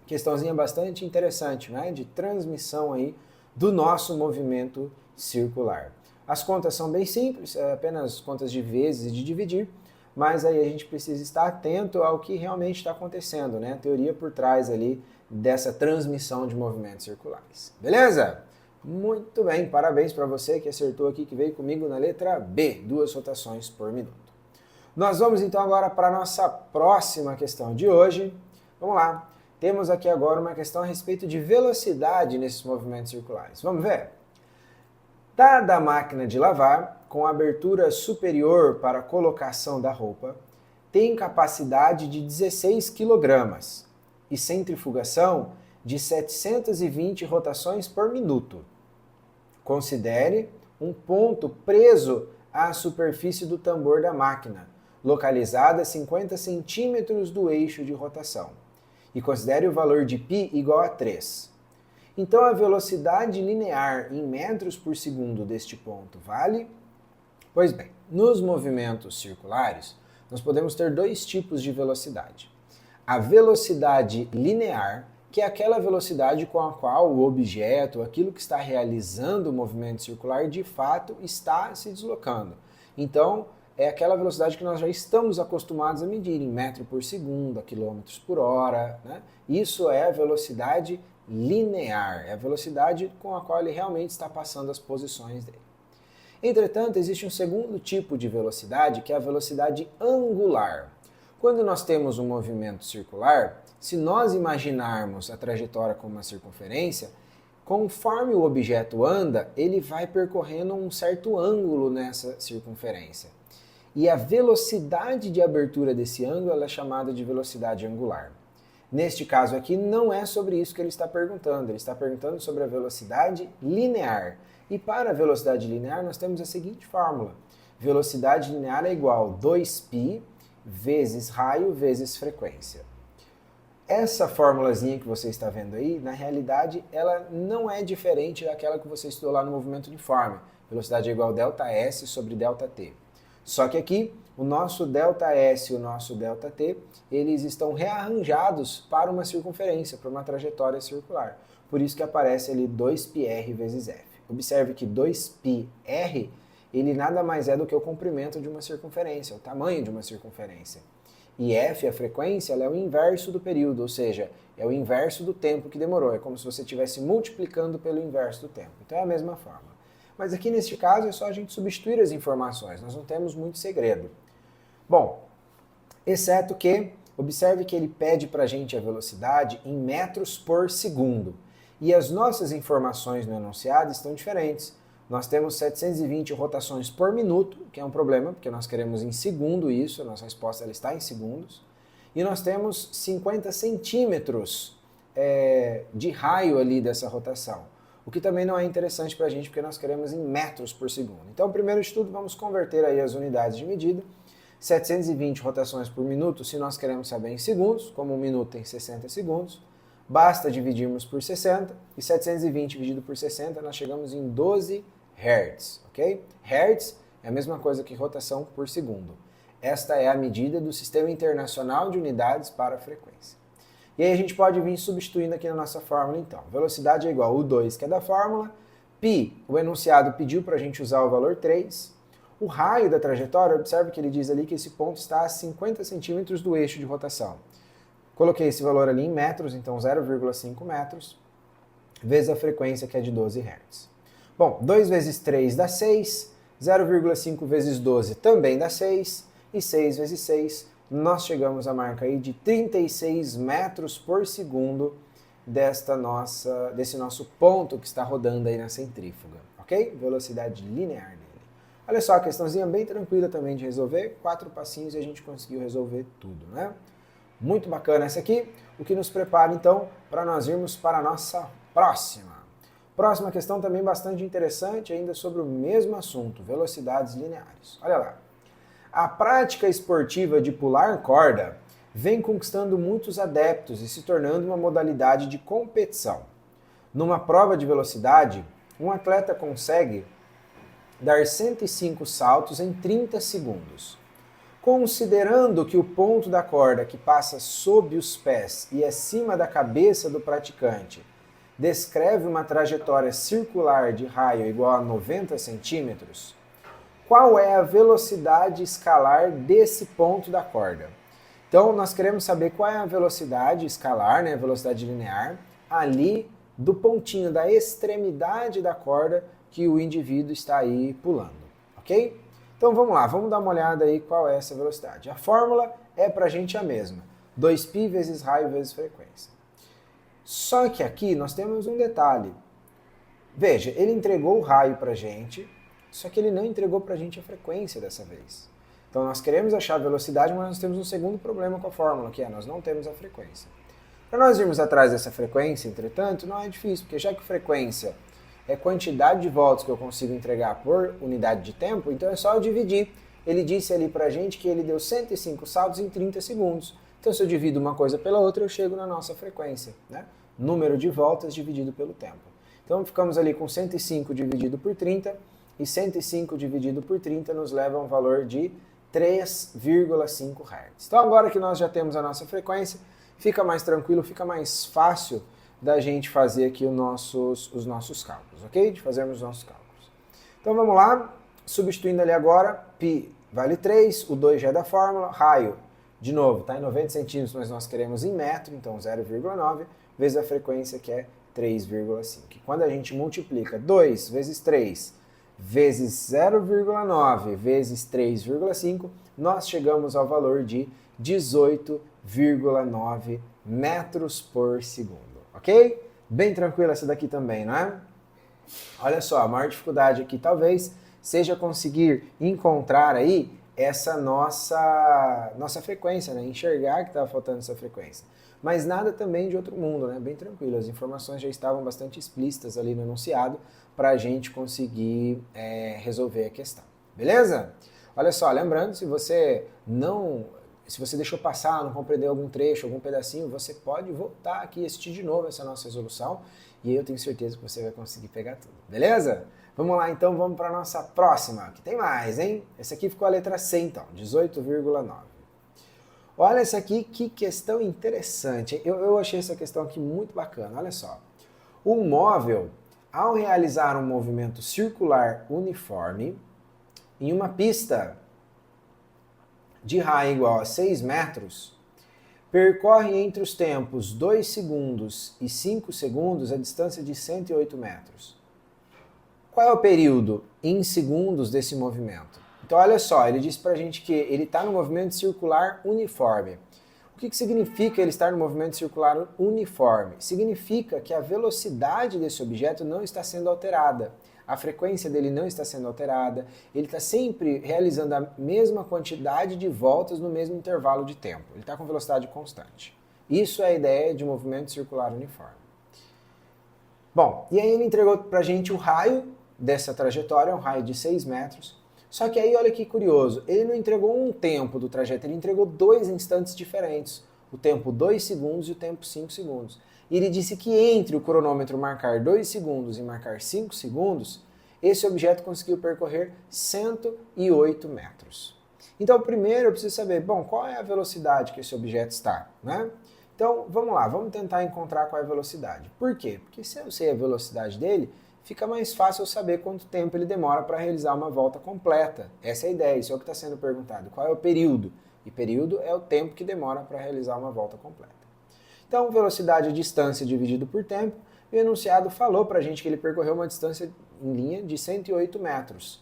questãozinha bastante interessante, né? De transmissão aí do nosso movimento circular. As contas são bem simples, apenas contas de vezes e de dividir, mas aí a gente precisa estar atento ao que realmente está acontecendo, né? A teoria por trás ali dessa transmissão de movimentos circulares. Beleza? Muito bem, parabéns para você que acertou aqui, que veio comigo na letra B, 2 rotações por minuto. Nós vamos então agora para a nossa próxima questão de hoje. Vamos lá. temos aqui agora uma questão a respeito de velocidade nesses movimentos circulares. Vamos ver? Dada a máquina de lavar, com abertura superior para a colocação da roupa, tem capacidade de 16 kg e centrifugação de 720 rotações por minuto. Considere um ponto preso à superfície do tambor da máquina, localizada a 50 centímetros do eixo de rotação, e considere o valor de π igual a 3. Então a velocidade linear em metros por segundo deste ponto vale? Pois bem, nos movimentos circulares, nós podemos ter dois tipos de velocidade. A velocidade linear, que é aquela velocidade com a qual o objeto, aquilo que está realizando o movimento circular, de fato está se deslocando. Então, é aquela velocidade que nós já estamos acostumados a medir em metro por segundo, a quilômetros por hora, né? Isso é a velocidade linear, é a velocidade com a qual ele realmente está passando as posições dele. Entretanto, existe um segundo tipo de velocidade, que é a velocidade angular. Quando nós temos um movimento circular, se nós imaginarmos a trajetória como uma circunferência, conforme o objeto anda, ele vai percorrendo um certo ângulo nessa circunferência. E a velocidade de abertura desse ângulo é chamada de velocidade angular. Neste caso aqui, não é sobre isso que ele está perguntando. Ele está perguntando sobre a velocidade linear. E para a velocidade linear, nós temos a seguinte fórmula. Velocidade linear é igual a 2π vezes raio vezes frequência. Essa formulazinha que você está vendo aí, na realidade, ela não é diferente daquela que você estudou lá no movimento uniforme. Velocidade é igual a ΔS sobre ΔT. Só que aqui, o nosso ΔS e o nosso ΔT, eles estão rearranjados para uma circunferência, para uma trajetória circular. Por isso que aparece ali 2πr vezes f. Observe que 2πr, ele nada mais é do que o comprimento de uma circunferência, o tamanho de uma circunferência. E f, a frequência, ela é o inverso do período, ou seja, é o inverso do tempo que demorou. É como se você estivesse multiplicando pelo inverso do tempo. Então é a mesma forma. Mas aqui neste caso é só a gente substituir as informações, nós não temos muito segredo. Bom, exceto que, observe que ele pede para a gente a velocidade em metros por segundo. E as nossas informações no enunciado estão diferentes. Nós temos 720 rotações por minuto, que é um problema, porque nós queremos em segundo isso, a nossa resposta ela está em segundos. E nós temos 50 centímetros de raio ali dessa rotação. O que também não é interessante para a gente, porque nós queremos em metros por segundo. Então, primeiro de tudo, vamos converter aí as unidades de medida. 720 rotações por minuto, se nós queremos saber em segundos, como um minuto tem 60 segundos, basta dividirmos por 60, e 720 dividido por 60, nós chegamos em 12 Hz, ok? Hertz é a mesma coisa que rotação por segundo. Esta é a medida do Sistema Internacional de Unidades para a Frequência. E aí a gente pode vir substituindo aqui na nossa fórmula, então. Velocidade é igual a U2, que é da fórmula. Π, o enunciado pediu para a gente usar o valor 3. O raio da trajetória, observe que ele diz ali que esse ponto está a 50 centímetros do eixo de rotação. Coloquei esse valor ali em metros, então 0,5 metros, vezes a frequência, que é de 12 Hz. Bom, 2 vezes 3 dá 6, 0,5 vezes 12 também dá 6, e 6 vezes 6, nós chegamos à marca aí de 36 metros por segundo desse nosso ponto que está rodando aí na centrífuga, ok? Velocidade linear dele. Olha só, a questãozinha bem tranquila também de resolver, 4 passinhos e a gente conseguiu resolver tudo, né? Muito bacana essa aqui, o que nos prepara então para nós irmos para a nossa próxima. Próxima questão também bastante interessante, ainda sobre o mesmo assunto, velocidades lineares. Olha lá. A prática esportiva de pular corda vem conquistando muitos adeptos e se tornando uma modalidade de competição. Numa prova de velocidade, um atleta consegue dar 105 saltos em 30 segundos. Considerando que o ponto da corda que passa sob os pés e acima da cabeça do praticante descreve uma trajetória circular de raio igual a 90 centímetros, qual é a velocidade escalar desse ponto da corda? Então, nós queremos saber qual é a velocidade escalar, né, a velocidade linear, ali do pontinho, da extremidade da corda que o indivíduo está aí pulando, ok? Então, vamos lá, vamos dar uma olhada aí qual é essa velocidade. A fórmula é para a gente a mesma, 2π vezes raio vezes frequência. Só que aqui nós temos um detalhe. Veja, ele entregou o raio para a gente, só que ele não entregou para a gente a frequência dessa vez. Então nós queremos achar a velocidade, mas nós temos um segundo problema com a fórmula, que é nós não temos a frequência. Para nós irmos atrás dessa frequência, entretanto, não é difícil, porque já que frequência é quantidade de voltas que eu consigo entregar por unidade de tempo, então é só eu dividir. Ele disse ali pra gente que ele deu 105 saltos em 30 segundos. Então se eu divido uma coisa pela outra, eu chego na nossa frequência, né? Número de voltas dividido pelo tempo. Então ficamos ali com 105 dividido por 30, e 105 dividido por 30 nos leva a um valor de 3,5 Hz. Então agora que nós já temos a nossa frequência, fica mais tranquilo, fica mais fácil da gente fazer aqui os nossos cálculos, ok? De fazermos os nossos cálculos. Então vamos lá, substituindo ali agora, π vale 3, o 2 já é da fórmula, raio, de novo, está em 90 centímetros, mas nós queremos em metro, então 0,9, vezes a frequência que é 3,5. E quando a gente multiplica 2 vezes 3 vezes 0,9 vezes 3,5, nós chegamos ao valor de 18,9 metros por segundo, ok? Bem tranquilo essa daqui também, não é? Olha só, a maior dificuldade aqui talvez seja conseguir encontrar aí essa nossa frequência, né? Enxergar que estava faltando essa frequência. Mas nada também de outro mundo, né? Bem tranquilo, as informações já estavam bastante explícitas ali no enunciado para a gente conseguir resolver a questão. Beleza? Olha só, lembrando, se você deixou passar, não compreendeu algum trecho, algum pedacinho, você pode voltar aqui e assistir de novo essa nossa resolução e aí eu tenho certeza que você vai conseguir pegar tudo. Beleza? Vamos lá então, vamos para a nossa próxima, que tem mais, hein? Essa aqui ficou a letra C então, 18,9. Olha essa aqui, que questão interessante. Eu achei essa questão aqui muito bacana, olha só. O móvel, ao realizar um movimento circular uniforme em uma pista de raio igual a 6 metros, percorre entre os tempos 2 segundos e 5 segundos a distância de 108 metros. Qual é o período em segundos desse movimento? Então olha só, ele disse pra gente que ele está no movimento circular uniforme. O que significa ele estar no movimento circular uniforme? Significa que a velocidade desse objeto não está sendo alterada. A frequência dele não está sendo alterada, ele está sempre realizando a mesma quantidade de voltas no mesmo intervalo de tempo. Ele está com velocidade constante. Isso é a ideia de movimento circular uniforme. Bom, e aí ele entregou pra gente o raio dessa trajetória, um raio de 6 metros. Só que aí, olha que curioso, ele não entregou um tempo do trajeto, ele entregou 2 instantes diferentes. O tempo 2 segundos e o tempo 5 segundos. E ele disse que entre o cronômetro marcar 2 segundos e marcar 5 segundos, esse objeto conseguiu percorrer 108 metros. Então, primeiro eu preciso saber, bom, qual é a velocidade que esse objeto está, né? Então, vamos lá, vamos tentar encontrar qual é a velocidade. Por quê? Porque se eu sei a velocidade dele, fica mais fácil eu saber quanto tempo ele demora para realizar uma volta completa. Essa é a ideia, isso é o que está sendo perguntado. Qual é o período? E período é o tempo que demora para realizar uma volta completa. Então, velocidade é distância dividido por tempo, e o enunciado falou para a gente que ele percorreu uma distância em linha de 108 metros.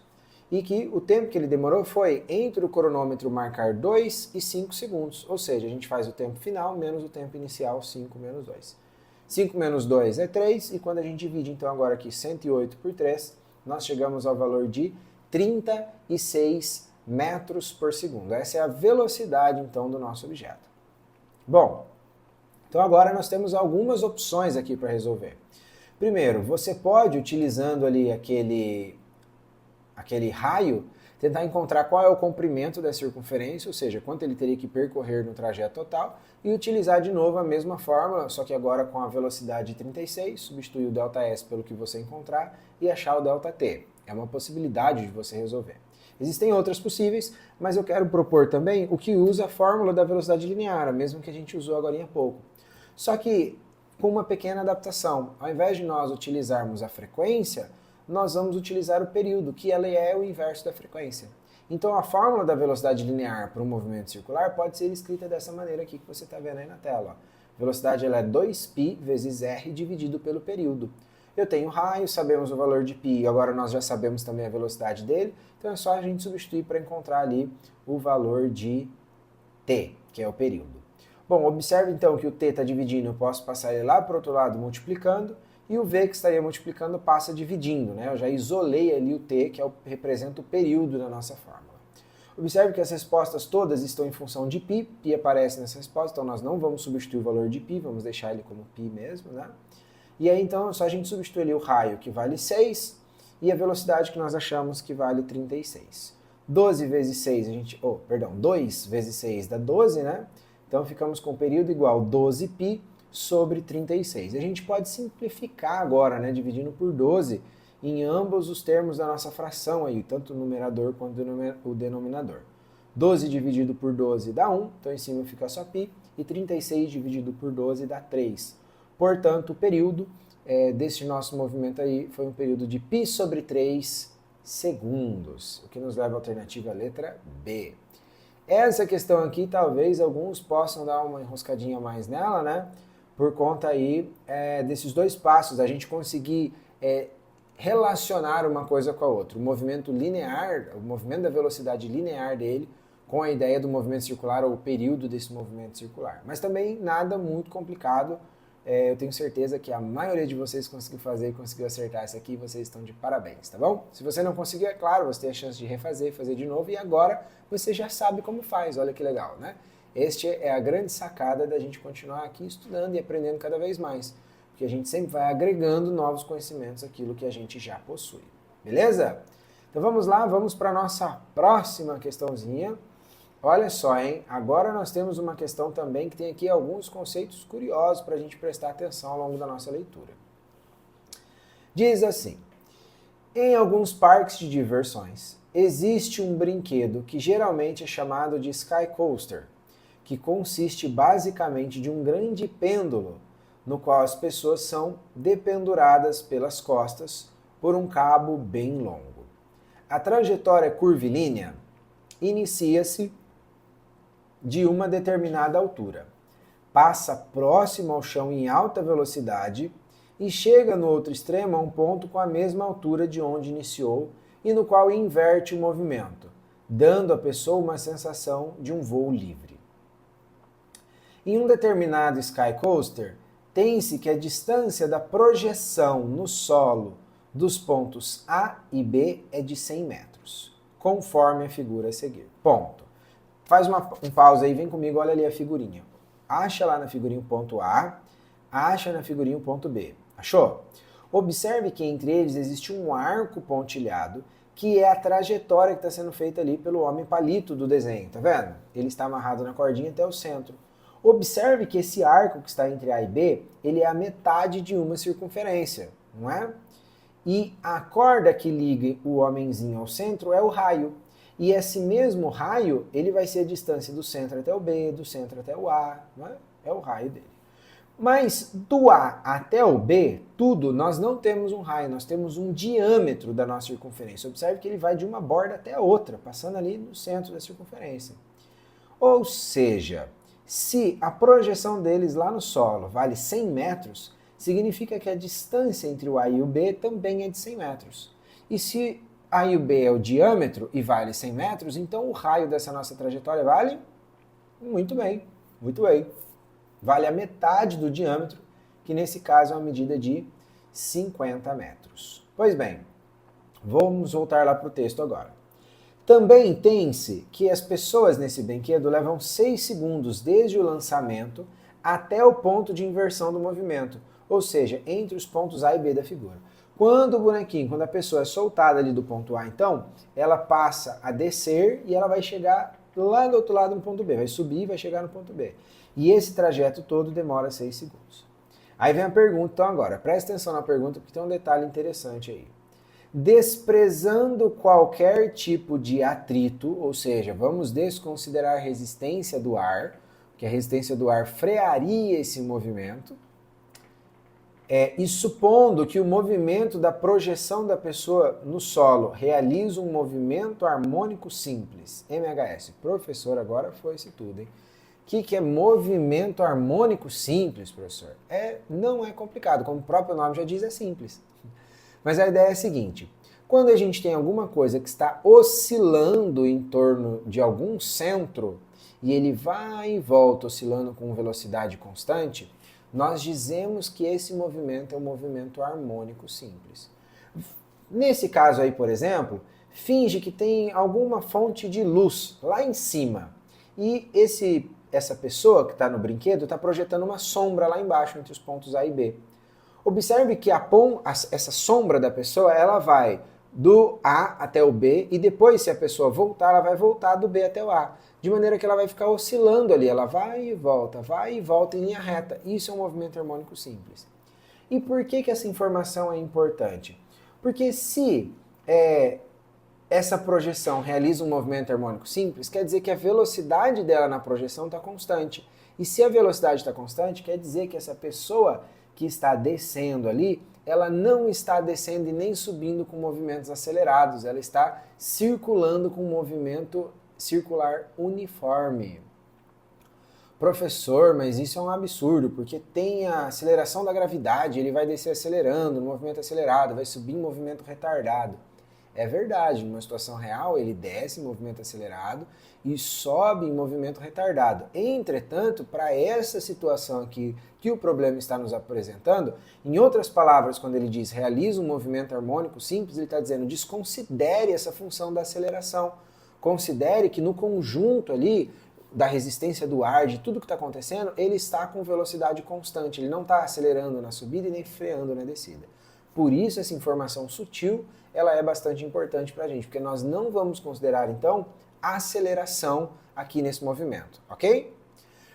E que o tempo que ele demorou foi entre o cronômetro marcar 2 e 5 segundos. Ou seja, a gente faz o tempo final menos o tempo inicial, 5 menos 2. 5 menos 2 é 3, e quando a gente divide então agora aqui 108 por 3, nós chegamos ao valor de 36 metros por segundo. Essa é a velocidade então do nosso objeto. Bom, então agora nós temos algumas opções aqui para resolver. Primeiro, você pode, utilizando ali aquele raio, tentar encontrar qual é o comprimento da circunferência, ou seja, quanto ele teria que percorrer no trajeto total, e utilizar de novo a mesma fórmula, só que agora com a velocidade de 36, substituir o ΔS pelo que você encontrar e achar o ΔT. É uma possibilidade de você resolver. Existem outras possíveis, mas eu quero propor também o que usa a fórmula da velocidade linear, a mesma que a gente usou agora há pouco. Só que com uma pequena adaptação. Ao invés de nós utilizarmos a frequência, nós vamos utilizar o período, que ela é o inverso da frequência. Então a fórmula da velocidade linear para um movimento circular pode ser escrita dessa maneira aqui que você está vendo aí na tela. Ó. Velocidade ela é 2π vezes r dividido pelo período. Eu tenho raio, sabemos o valor de π, agora nós já sabemos também a velocidade dele, então é só a gente substituir para encontrar ali o valor de t, que é o período. Bom, observe então que o t está dividindo, eu posso passar ele lá para o outro lado multiplicando, e o v que estaria multiplicando passa dividindo, né? Eu já isolei ali o t, que representa o período da nossa fórmula. Observe que as respostas todas estão em função de π, π aparece nessa resposta, então nós não vamos substituir o valor de π, vamos deixar ele como π mesmo, né? E aí então é só a gente substituir ali o raio, que vale 6, e a velocidade que nós achamos que vale 36. 12 vezes 6, 2 vezes 6 dá 12, né? Então ficamos com o período igual 12π sobre 36. A gente pode simplificar agora, né, dividindo por 12 em ambos os termos da nossa fração aí, tanto o numerador quanto o denominador. 12 dividido por 12 dá 1, então em cima fica só π, e 36 dividido por 12 dá 3. Portanto, o período desse nosso movimento aí foi um período de π sobre 3 segundos, o que nos leva à alternativa letra B. Essa questão aqui, talvez alguns possam dar uma enroscadinha mais nela, né? Por conta aí desses dois passos, a gente conseguir relacionar uma coisa com a outra. O movimento linear, o movimento da velocidade linear dele, com a ideia do movimento circular ou o período desse movimento circular. Mas também nada muito complicado. Eu tenho certeza que a maioria de vocês conseguiu fazer e conseguiu acertar isso aqui, vocês estão de parabéns, tá bom? Se você não conseguiu, é claro, você tem a chance de refazer, fazer de novo, e agora você já sabe como faz, olha que legal, né? Este é a grande sacada da gente continuar aqui estudando e aprendendo cada vez mais, porque a gente sempre vai agregando novos conhecimentos àquilo que a gente já possui, beleza? Então vamos lá, vamos para a nossa próxima questãozinha. Olha só, hein? Agora nós temos uma questão também que tem aqui alguns conceitos curiosos para a gente prestar atenção ao longo da nossa leitura. Diz assim: em alguns parques de diversões, existe um brinquedo que geralmente é chamado de Sky Coaster, que consiste basicamente de um grande pêndulo no qual as pessoas são dependuradas pelas costas por um cabo bem longo. A trajetória curvilínea inicia-se de uma determinada altura, passa próximo ao chão em alta velocidade e chega no outro extremo a um ponto com a mesma altura de onde iniciou e no qual inverte o movimento, dando à pessoa uma sensação de um voo livre. Em um determinado Sky Coaster, tem-se que a distância da projeção no solo dos pontos A e B é de 100 metros, conforme a figura a seguir. Ponto. Faz um pausa aí, vem comigo, olha ali a figurinha. Acha lá na figurinha o ponto A, acha na figurinha o ponto B. Achou? Observe que entre eles existe um arco pontilhado, que é a trajetória que está sendo feita ali pelo homem palito do desenho, tá vendo? Ele está amarrado na cordinha até o centro. Observe que esse arco que está entre A e B, ele é a metade de uma circunferência, não é? E a corda que liga o homenzinho ao centro é o raio. E esse mesmo raio, ele vai ser a distância do centro até o B, do centro até o A, não é? É o raio dele. Mas do A até o B, tudo, nós não temos um raio, nós temos um diâmetro da nossa circunferência. Observe que ele vai de uma borda até a outra, passando ali no centro da circunferência. Ou seja, se a projeção deles lá no solo vale 100 metros, significa que a distância entre o A e o B também é de 100 metros. E se A e o B é o diâmetro e vale 100 metros, então o raio dessa nossa trajetória vale? Muito bem, muito bem. Vale a metade do diâmetro, que nesse caso é uma medida de 50 metros. Pois bem, vamos voltar lá para o texto agora. Também tem-se que as pessoas nesse brinquedo levam 6 segundos desde o lançamento até o ponto de inversão do movimento, ou seja, entre os pontos A e B da figura. Quando o bonequinho, quando a pessoa é soltada ali do ponto A, então, ela passa a descer e ela vai chegar lá do outro lado no ponto B, vai subir e vai chegar no ponto B. E esse trajeto todo demora 6 segundos. Aí vem a pergunta, então agora, presta atenção na pergunta porque tem um detalhe interessante aí. Desprezando qualquer tipo de atrito, ou seja, vamos desconsiderar a resistência do ar, que a resistência do ar frearia esse movimento, e supondo que o movimento da projeção da pessoa no solo realiza um movimento harmônico simples, MHS. Professor, agora foi-se tudo, hein? O que é movimento harmônico simples, professor? Não é complicado, como o próprio nome já diz, é simples. Mas a ideia é a seguinte: Quando a gente tem alguma coisa que está oscilando em torno de algum centro e ele vai e volta oscilando com velocidade constante, nós dizemos que esse movimento é um movimento harmônico simples. Nesse caso aí, por exemplo, finge que tem alguma fonte de luz lá em cima e essa pessoa que está no brinquedo está projetando uma sombra lá embaixo entre os pontos A e B. Observe que essa sombra da pessoa, ela vai do A até o B e depois, se a pessoa voltar, ela vai voltar do B até o A. De maneira que ela vai ficar oscilando ali, ela vai e volta em linha reta. Isso é um movimento harmônico simples. E por que essa informação é importante? Porque se essa projeção realiza um movimento harmônico simples, quer dizer que a velocidade dela na projeção está constante. E se a velocidade está constante, quer dizer que essa pessoa que está descendo ali, ela não está descendo e nem subindo com movimentos acelerados, ela está circulando com um movimento circular uniforme. Professor, mas isso é um absurdo, porque tem a aceleração da gravidade, ele vai descer acelerando, no movimento acelerado, vai subir em movimento retardado. É verdade, numa situação real ele desce em movimento acelerado e sobe em movimento retardado. Entretanto, para essa situação aqui que o problema está nos apresentando, em outras palavras, quando ele diz realiza um movimento harmônico simples, ele está dizendo desconsidere essa função da aceleração. Considere que no conjunto ali da resistência do ar, de tudo que está acontecendo, ele está com velocidade constante, ele não está acelerando na subida e nem freando na descida. Por isso essa informação sutil, ela é bastante importante para a gente, porque nós não vamos considerar então aceleração aqui nesse movimento, ok?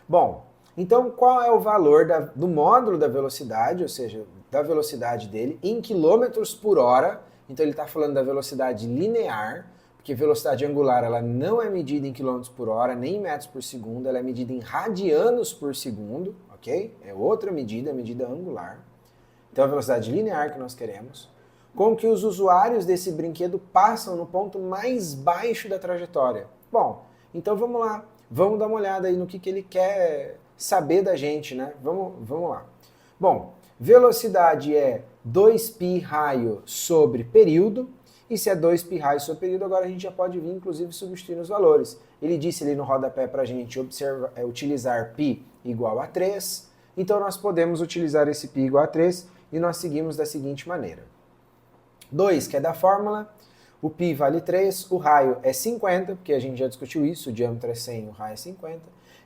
Bom, então qual é o valor do módulo da velocidade, ou seja, da velocidade dele em quilômetros por hora? Então ele está falando da velocidade linear, porque velocidade angular ela não é medida em quilômetros por hora, nem em metros por segundo, ela é medida em radianos por segundo, ok? É outra medida, a medida angular. Então a velocidade linear que nós queremos, com que os usuários desse brinquedo passam no ponto mais baixo da trajetória. Bom, então vamos lá, vamos dar uma olhada aí no que ele quer saber da gente, né? Vamos lá. Bom, velocidade é 2π raio sobre período, e se é 2π raio sobre período, agora a gente já pode vir, inclusive, substituindo os valores. Ele disse ali no rodapé para a gente utilizar π igual a 3, então nós podemos utilizar esse π igual a 3 e nós seguimos da seguinte maneira. 2, que é da fórmula, o π vale 3, o raio é 50, porque a gente já discutiu isso, o diâmetro é 100, o raio é 50,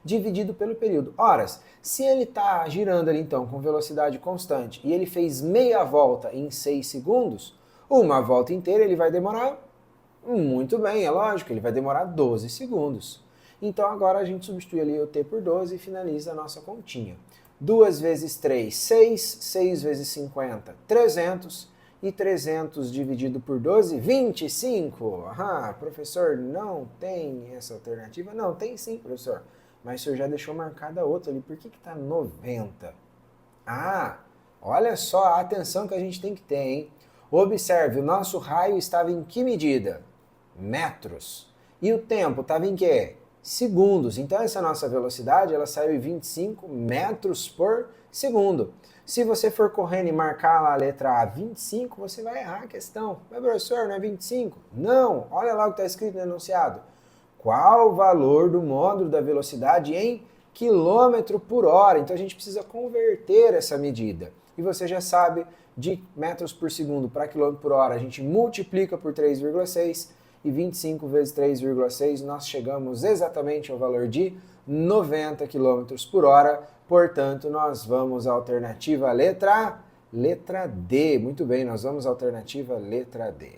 dividido pelo período. Ora, se ele está girando ali então com velocidade constante e ele fez meia volta em 6 segundos, uma volta inteira ele vai demorar, muito bem, é lógico, ele vai demorar 12 segundos. Então agora a gente substitui ali o t por 12 e finaliza a nossa continha. 2 vezes 3, 6, 6 vezes 50, 300, e 300 dividido por 12, 25. Ah, professor, não tem essa alternativa? Não, tem sim, professor. Mas o senhor já deixou marcada outra ali. Por que está 90? Ah, olha só a atenção que a gente tem que ter, hein? Observe, o nosso raio estava em que medida? Metros. E o tempo estava em quê? Segundos. Então essa nossa velocidade, ela saiu em 25 metros por segundo. Se você for correndo e marcar lá a letra A 25, você vai errar a questão. Mas professor, não é 25? Não, olha lá o que está escrito no enunciado. Qual o valor do módulo da velocidade em quilômetro por hora? Então a gente precisa converter essa medida. E você já sabe, de metros por segundo para quilômetro por hora, a gente multiplica por 3,6 e 25 vezes 3,6 nós chegamos exatamente ao valor de 90 km por hora. Portanto, nós vamos à alternativa letra D. Muito bem, nós vamos à alternativa letra D.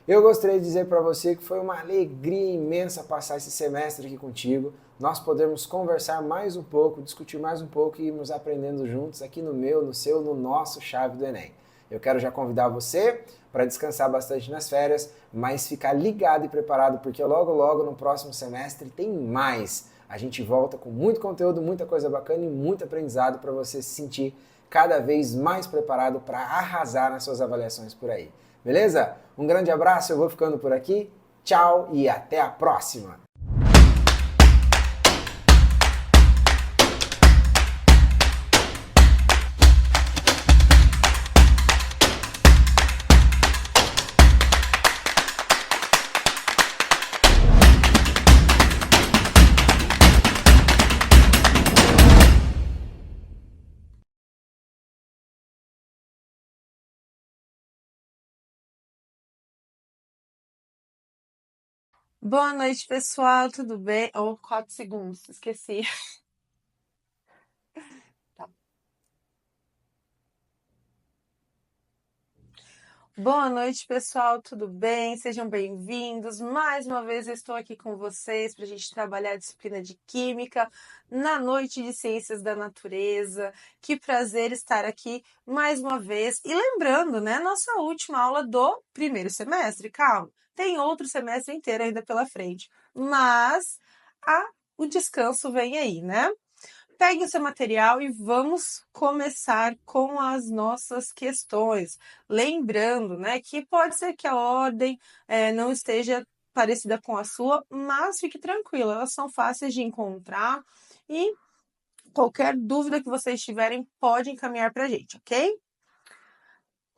Eu gostaria de dizer para você que foi uma alegria imensa passar esse semestre aqui contigo. Nós podemos conversar mais um pouco, discutir mais um pouco e irmos aprendendo juntos aqui no meu, no seu, no nosso Chave do Enem. Eu quero já convidar você para descansar bastante nas férias, mas ficar ligado e preparado porque logo, logo no próximo semestre tem mais. A gente volta com muito conteúdo, muita coisa bacana e muito aprendizado para você se sentir cada vez mais preparado para arrasar nas suas avaliações por aí. Beleza? Um grande abraço, eu vou ficando por aqui. Tchau e até a próxima!
Boa noite, pessoal, tudo bem? 4 segundos, esqueci. Tá. Boa noite, pessoal, tudo bem? Sejam bem-vindos. Mais uma vez eu estou aqui com vocês para a gente trabalhar a disciplina de Química na noite de Ciências da Natureza. Que prazer estar aqui mais uma vez. E lembrando, né, nossa última aula do primeiro semestre. Calma, tem outro semestre inteiro ainda pela frente, mas o descanso vem aí, né? Pegue o seu material e vamos começar com as nossas questões. Lembrando, né, que pode ser que a ordem não esteja parecida com a sua, mas fique tranquilo, elas são fáceis de encontrar e qualquer dúvida que vocês tiverem pode encaminhar para a gente, ok?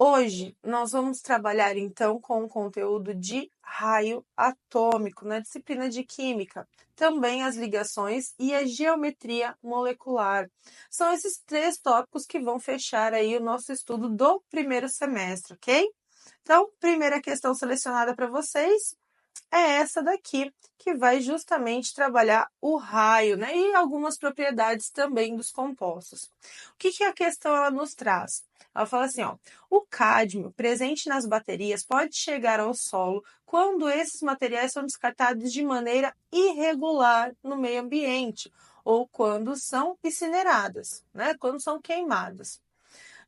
Hoje nós vamos trabalhar então com o conteúdo de raio atômico na disciplina de Química, também as ligações e a geometria molecular. São esses 3 tópicos que vão fechar aí o nosso estudo do primeiro semestre, ok? Então, primeira questão selecionada para vocês é essa daqui, que vai justamente trabalhar o raio, né? E algumas propriedades também dos compostos. O que a questão ela nos traz? Ela fala assim, ó, o cádmio presente nas baterias pode chegar ao solo quando esses materiais são descartados de maneira irregular no meio ambiente ou quando são incineradas, né? Quando são queimadas.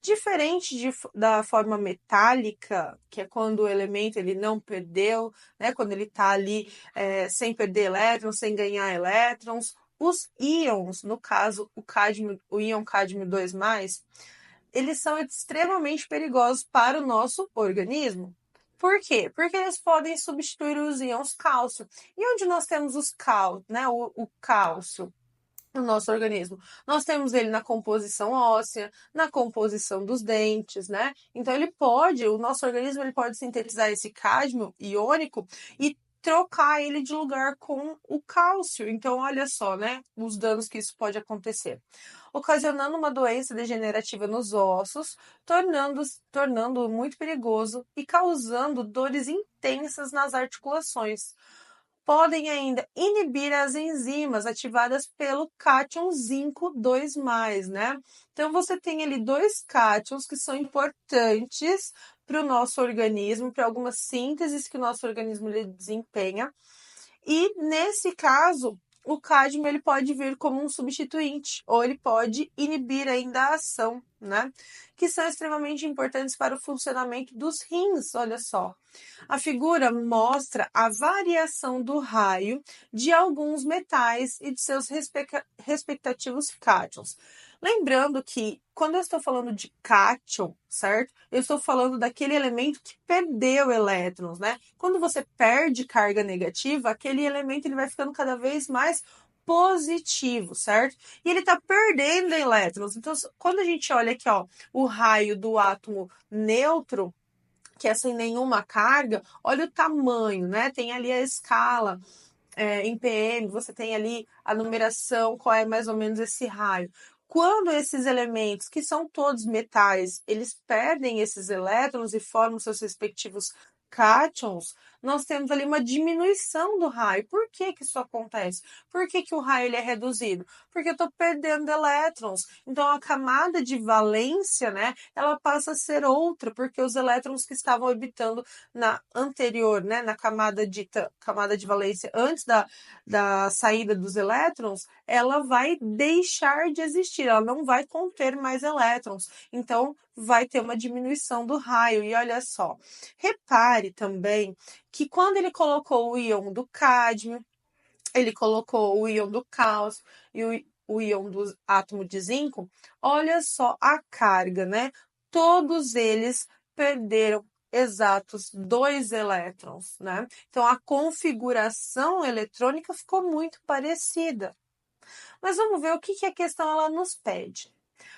Diferente da forma metálica, que é quando o elemento ele não perdeu, né? Quando ele está ali sem perder elétrons, sem ganhar elétrons, os íons, no caso o cádmio, o íon cádmio 2+, eles são extremamente perigosos para o nosso organismo. Por quê? Porque eles podem substituir os íons cálcio. E onde nós temos os né? O cálcio no nosso organismo. Nós temos ele na composição óssea, na composição dos dentes, né? Então o nosso organismo ele pode sintetizar esse cádmio iônico e trocar ele de lugar com o cálcio. Então, olha só, né? Os danos que isso pode acontecer. Ocasionando uma doença degenerativa nos ossos, tornando muito perigoso e causando dores intensas nas articulações. Podem ainda inibir as enzimas ativadas pelo cátion zinco 2+, né? Então, você tem ali 2 cátions que são importantes para o nosso organismo, para algumas sínteses que o nosso organismo ele desempenha. E, nesse caso, o cádmio ele pode vir como um substituinte, ou ele pode inibir ainda a ação, né? Que são extremamente importantes para o funcionamento dos rins, olha só. A figura mostra a variação do raio de alguns metais e de seus respectivos cátions. Lembrando que, quando eu estou falando de cátion, certo? Eu estou falando daquele elemento que perdeu elétrons, né? Quando você perde carga negativa, aquele elemento ele vai ficando cada vez mais positivo, certo? E ele está perdendo elétrons. Então, quando a gente olha aqui, ó, o raio do átomo neutro, que é sem nenhuma carga, olha o tamanho, né? Tem ali a escala em PM, você tem ali a numeração, qual é mais ou menos esse raio. Quando esses elementos, que são todos metais, eles perdem esses elétrons e formam seus respectivos cátions, nós temos ali uma diminuição do raio. Por que isso acontece? Por que o raio ele é reduzido? Porque eu estou perdendo elétrons. Então, a camada de valência, né, ela passa a ser outra, porque os elétrons que estavam orbitando na anterior, né, na camada de valência antes da saída dos elétrons, ela vai deixar de existir, ela não vai conter mais elétrons. Então, vai ter uma diminuição do raio. E olha só, repare também que quando ele colocou o íon do cádmio, ele colocou o íon do cálcio e o íon do átomo de zinco, olha só a carga, né? Todos eles perderam exatos 2 elétrons, né? Então, a configuração eletrônica ficou muito parecida. Mas vamos ver o que a questão ela nos pede.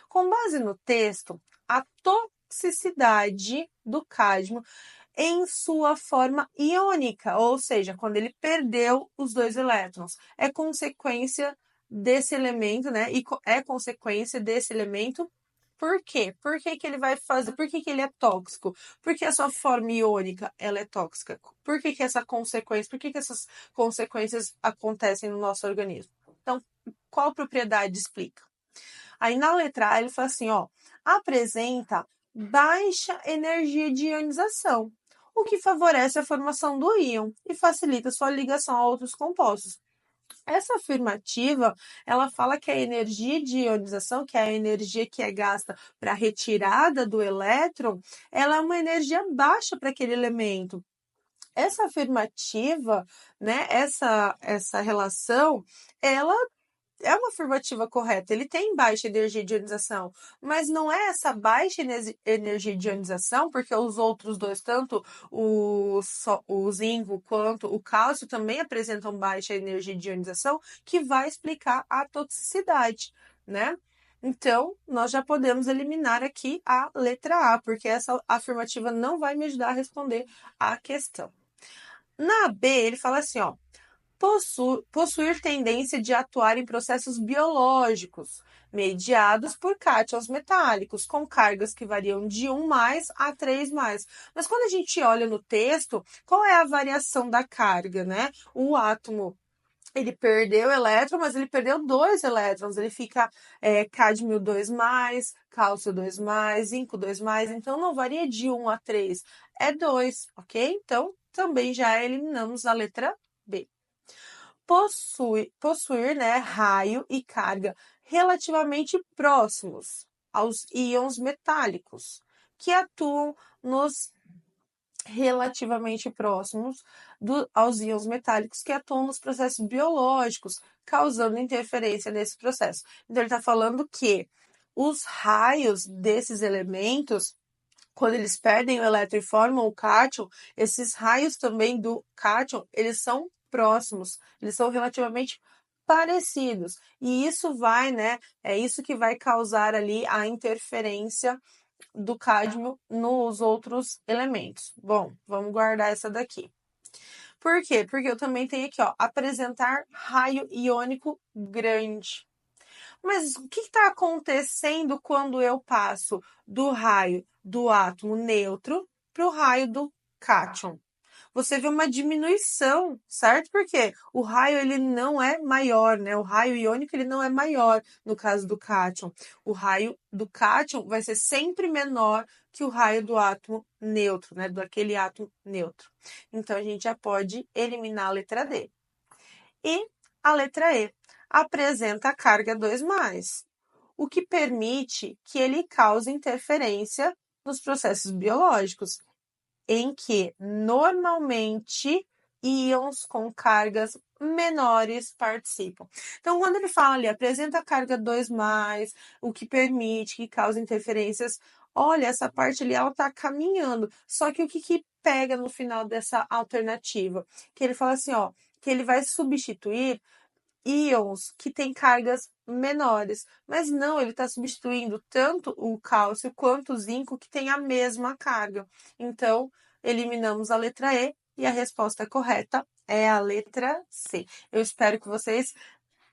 Com base no texto, a toxicidade do cádmio em sua forma iônica, ou seja, quando ele perdeu os 2 elétrons, é consequência desse elemento, né? E é consequência desse elemento Por quê? Por que que ele vai fazer? Por que que ele é tóxico? Porque a sua forma iônica, ela é tóxica. Por que que essa consequência? Por que que essas consequências acontecem no nosso organismo? Então, qual propriedade explica? Aí na letra A ele fala assim, ó, apresenta baixa energia de ionização, o que favorece a formação do íon e facilita sua ligação a outros compostos. Essa afirmativa, ela fala que a energia de ionização, que é a energia que é gasta para a retirada do elétron, ela é uma energia baixa para aquele elemento. Essa afirmativa, né, essa relação, ela é uma afirmativa correta. Ele tem baixa energia de ionização, mas não é essa baixa energia de ionização, porque os outros dois, tanto o zinco quanto o cálcio, também apresentam baixa energia de ionização, que vai explicar a toxicidade, né? Então, nós já podemos eliminar aqui a letra A, porque essa afirmativa não vai me ajudar a responder a questão. Na B, ele fala assim, ó, possuir tendência de atuar em processos biológicos, mediados por cátions metálicos, com cargas que variam de 1 mais a 3 mais. Mas quando a gente olha no texto, qual é a variação da carga, né? O átomo, ele perdeu elétron, mas ele perdeu 2 elétrons. Ele fica cádmio 2 mais, cálcio 2 mais, zinco 2 mais. Então, não varia de 1 a 3, é 2, ok? Então, também já eliminamos a letra B. Possuir, né, raio e carga relativamente próximos aos íons metálicos, que atuam nos relativamente próximos aos íons metálicos que atuam nos processos biológicos, causando interferência nesse processo. Então, ele está falando que os raios desses elementos, quando eles perdem o elétron e formam o cátion, esses raios também do cátion, eles são próximos, eles são relativamente parecidos. E isso vai, né, é isso que vai causar ali a interferência do cádmio nos outros elementos. Bom, vamos guardar essa daqui. Por quê? Porque eu também tenho aqui, ó, apresentar raio iônico grande. Mas o que está acontecendo quando eu passo do raio do átomo neutro para o raio do cátion? Você vê uma diminuição, certo? Porque o raio ele não é maior, né? O raio iônico ele não é maior no caso do cátion. O raio do cátion vai ser sempre menor que o raio do átomo neutro, né? Daquele átomo neutro. Então a gente já pode eliminar a letra D. E a letra E apresenta a carga 2+, o que permite que ele cause interferência nos processos biológicos, em que normalmente íons com cargas menores participam. Então, quando ele fala ali, apresenta a carga 2+, o que permite que cause interferências, olha, essa parte ali, ela está caminhando. Só que o que pega no final dessa alternativa? Que ele fala assim, ó, que ele vai substituir íons que têm cargas menores. Mas não, ele está substituindo tanto o cálcio quanto o zinco que tem a mesma carga. Então, eliminamos a letra E e a resposta correta é a letra C. Eu espero que vocês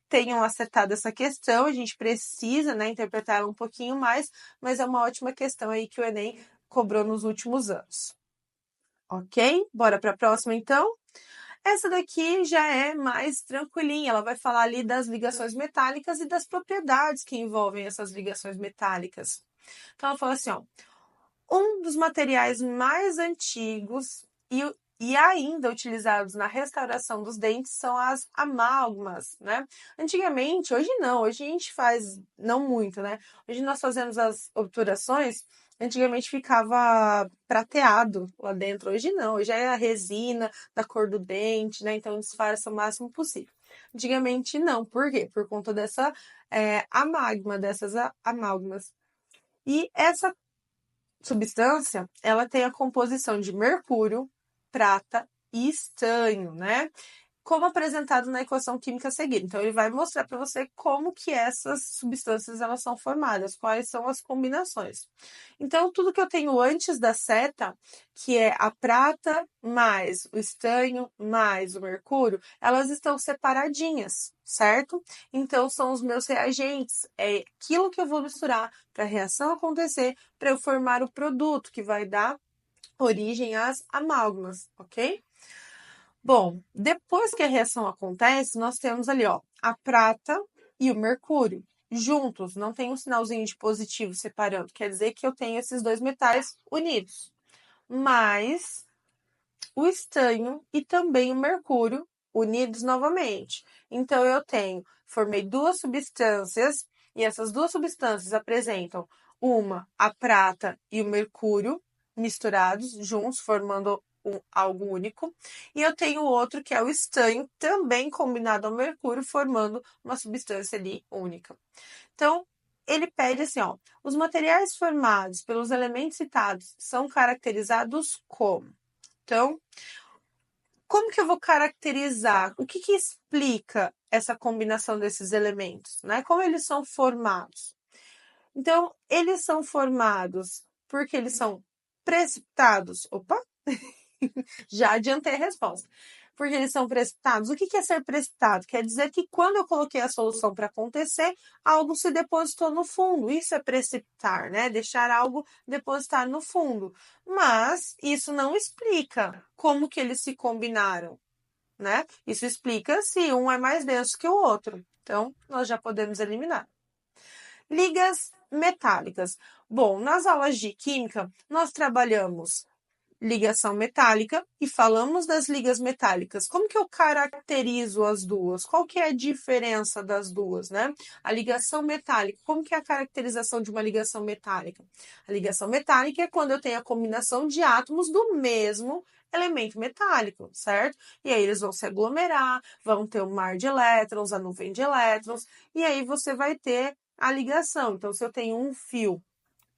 tenham acertado essa questão. A gente precisa, né, interpretar ela um pouquinho mais, mas é uma ótima questão aí que o Enem cobrou nos últimos anos. Ok? Bora para a próxima, então? Essa daqui já é mais tranquilinha, ela vai falar ali das ligações metálicas e das propriedades que envolvem essas ligações metálicas. Então, ela fala assim, ó, um dos materiais mais antigos e ainda utilizados na restauração dos dentes são as amálgamas, né? Antigamente, hoje não, hoje a gente faz, não muito, né? Hoje nós fazemos as obturações, antigamente ficava prateado lá dentro, hoje não, hoje é a resina da cor do dente, né? Então disfarça o máximo possível. Antigamente não, por quê? Por conta dessa amálgama, dessas amálgamas. E essa substância, ela tem a composição de mercúrio, prata e estanho, né? como apresentado na equação química a seguir. Então, ele vai mostrar para você como que essas substâncias elas são formadas, quais são as combinações. Então, tudo que eu tenho antes da seta, que é a prata mais o estanho mais o mercúrio, elas estão separadinhas, certo? Então, são os meus reagentes, é aquilo que eu vou misturar para a reação acontecer, para eu formar o produto que vai dar origem às amálgamas, ok? Bom, depois que a reação acontece, nós temos ali, ó, a prata e o mercúrio juntos, não tem um sinalzinho de positivo separando, quer dizer que eu tenho esses dois metais unidos. Mas o estanho e também o mercúrio unidos novamente. Então eu formei duas substâncias e essas duas substâncias apresentam a prata e o mercúrio misturados juntos, formando algo único. E eu tenho outro que é o estanho, também combinado ao mercúrio, formando uma substância ali única. Então, ele pede assim, ó, os materiais formados pelos elementos citados são caracterizados como? Então, como que eu vou caracterizar? O que explica essa combinação desses elementos, né? Como eles são formados? Então, eles são formados porque eles são precipitados. Opa! Já adiantei a resposta. Porque eles são precipitados. O que é ser precipitado? Quer dizer que quando eu coloquei a solução para acontecer, algo se depositou no fundo. Isso é precipitar, né? Deixar algo depositar no fundo. Mas isso não explica como que eles se combinaram, né? Isso explica se um é mais denso que o outro. Então, nós já podemos eliminar. Ligas metálicas. Bom, nas aulas de química, nós trabalhamos ligação metálica e falamos das ligas metálicas. Como que eu caracterizo as duas? Qual que é a diferença das duas, né? A ligação metálica, como que é a caracterização de uma ligação metálica? A ligação metálica é quando eu tenho a combinação de átomos do mesmo elemento metálico, certo? E aí eles vão se aglomerar, vão ter o mar de elétrons, a nuvem de elétrons, e aí você vai ter a ligação. Então, se eu tenho um fio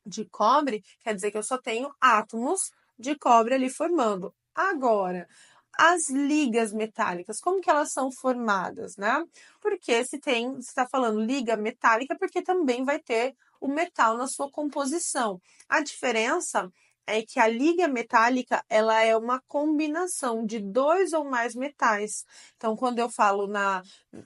de cobre, quer dizer que eu só tenho átomos de cobre ali formando. Agora, as ligas metálicas, como que elas são formadas, né? Porque se está falando liga metálica, porque também vai ter o metal na sua composição. A diferença é que a liga metálica, ela é uma combinação de dois ou mais metais. Então, quando eu falo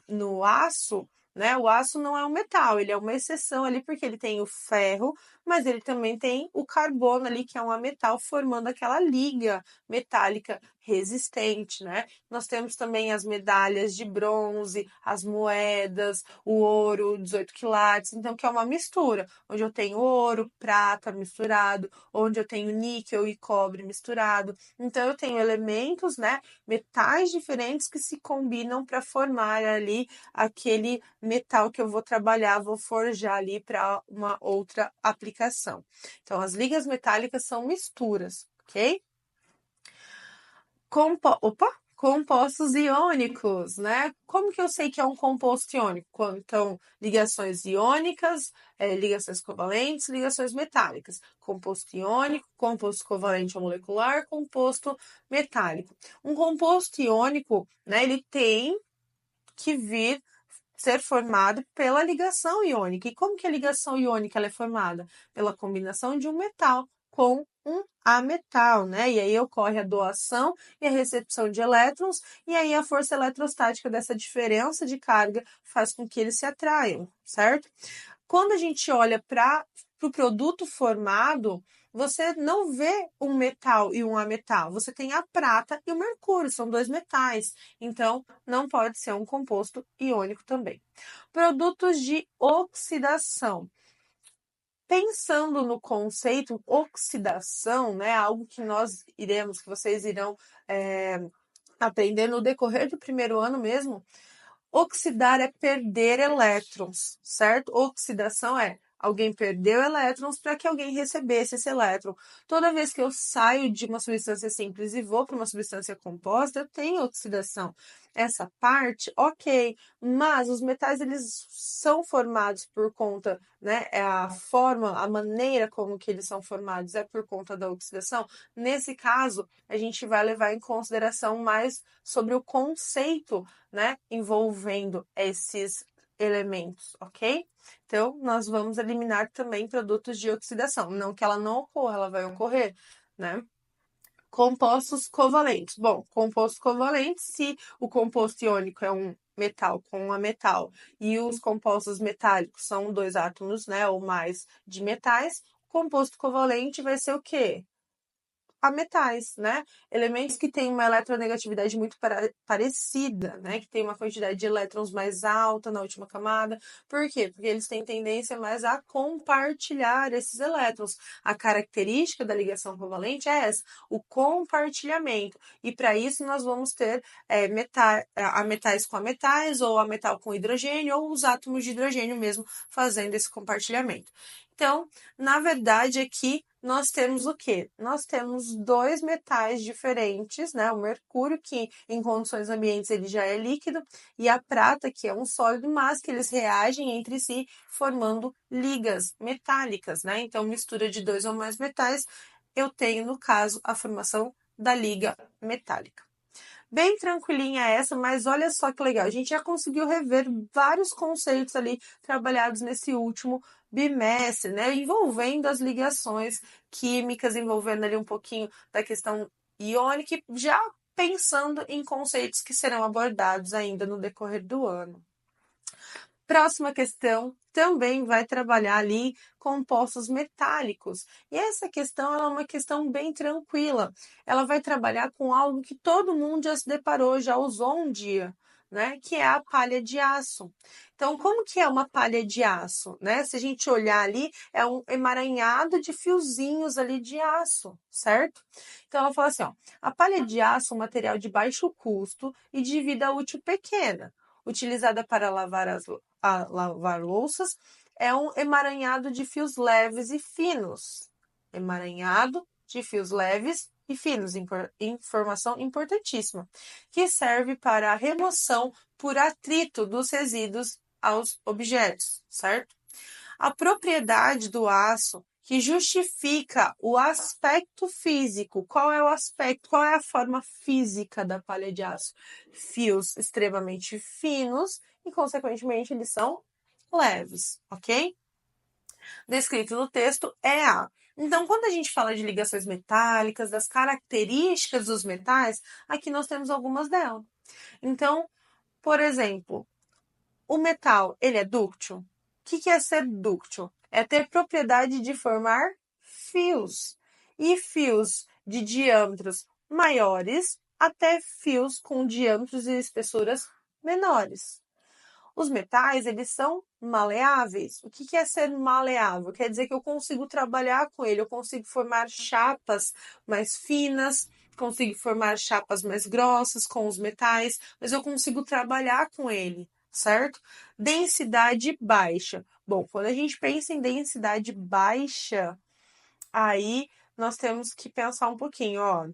no aço, né? O aço não é um metal, ele é uma exceção ali porque ele tem o ferro, mas ele também tem o carbono ali, que é um metal, formando aquela liga metálica resistente, né? Nós temos também as medalhas de bronze, as moedas, o ouro, 18 quilates, então que é uma mistura, onde eu tenho ouro, prata misturado, onde eu tenho níquel e cobre misturado. Então eu tenho elementos, né, metais diferentes que se combinam para formar ali aquele metal que eu vou trabalhar, vou forjar ali para uma outra aplicação. Então, as ligas metálicas são misturas, ok? Compostos iônicos, né? Como que eu sei que é um composto iônico? Então, ligações iônicas, ligações covalentes, ligações metálicas. Composto iônico, composto covalente ou molecular, composto metálico. Um composto iônico, né? Ele tem que ser formado pela ligação iônica. E como que a ligação iônica ela é formada? Pela combinação de um metal com um ametal, né? E aí ocorre a doação e a recepção de elétrons, e aí a força eletrostática dessa diferença de carga faz com que eles se atraiam, certo? Quando a gente olha para o produto formado, você não vê um metal e um ametal, você tem a prata e o mercúrio, são dois metais, então não pode ser um composto iônico também. Produtos de oxidação. Pensando no conceito oxidação, né, algo que que vocês irão aprender no decorrer do primeiro ano mesmo, oxidar é perder elétrons, certo? Oxidação é Alguém perdeu elétrons para que alguém recebesse esse elétron. Toda vez que eu saio de uma substância simples e vou para uma substância composta, eu tenho oxidação. Essa parte, ok, mas os metais eles são formados por conta, né, a forma, a maneira como que eles são formados é por conta da oxidação. Nesse caso, a gente vai levar em consideração mais sobre o conceito, né, envolvendo esses elementos, ok? Então, nós vamos eliminar também produtos de oxidação. Não que ela não ocorra, ela vai ocorrer, né? Compostos covalentes. Bom, composto covalente, se o composto iônico é um metal com um metal e os compostos metálicos são dois átomos, né, ou mais de metais, o composto covalente vai ser o quê? A metais, né? Elementos que têm uma eletronegatividade muito parecida, né? Que tem uma quantidade de elétrons mais alta na última camada. Por quê? Porque eles têm tendência mais a compartilhar esses elétrons. A característica da ligação covalente é essa, o compartilhamento. E para isso nós vamos ter a metais com a metais, ou a metal com hidrogênio, ou os átomos de hidrogênio mesmo fazendo esse compartilhamento. Então, na verdade, aqui nós temos o quê? Nós temos dois metais diferentes, né? O mercúrio, que em condições ambientes ele já é líquido, e a prata, que é um sólido, mas que eles reagem entre si formando ligas metálicas, né? Então, mistura de dois ou mais metais, eu tenho, no caso, a formação da liga metálica. Bem tranquilinha essa, mas olha só que legal. A gente já conseguiu rever vários conceitos ali trabalhados nesse último bimestre, né? Envolvendo as ligações químicas, envolvendo ali um pouquinho da questão iônica e já pensando em conceitos que serão abordados ainda no decorrer do ano. Próxima questão também vai trabalhar ali compostos metálicos. E essa questão ela é uma questão bem tranquila. Ela vai trabalhar com algo que todo mundo já se deparou, já usou um dia, né? Que é a palha de aço. Então, como que é uma palha de aço, né? Se a gente olhar ali, é um emaranhado de fiozinhos ali de aço, certo? Então, ela fala assim, ó, a palha de aço é um material de baixo custo e de vida útil pequena, utilizada para lavar louças, é um emaranhado de fios leves e finos. Emaranhado de fios leves e finos, informação importantíssima, que serve para a remoção por atrito dos resíduos aos objetos, certo? A propriedade do aço que justifica o aspecto físico. Qual é o aspecto? Qual é a forma física da palha de aço? Fios extremamente finos e, consequentemente, eles são leves, ok? Descrito no texto é A. Então, quando a gente fala de ligações metálicas, das características dos metais, aqui nós temos algumas delas. Então, por exemplo, o metal, ele é dúctil? O que é ser dúctil? É ter propriedade de formar fios. E fios de diâmetros maiores até fios com diâmetros e espessuras menores. Os metais, eles são maleáveis. O que é ser maleável? Quer dizer que eu consigo trabalhar com ele, eu consigo formar chapas mais finas, consigo formar chapas mais grossas com os metais, mas eu consigo trabalhar com ele, certo? Densidade baixa. Bom, quando a gente pensa em densidade baixa, aí nós temos que pensar um pouquinho, ó.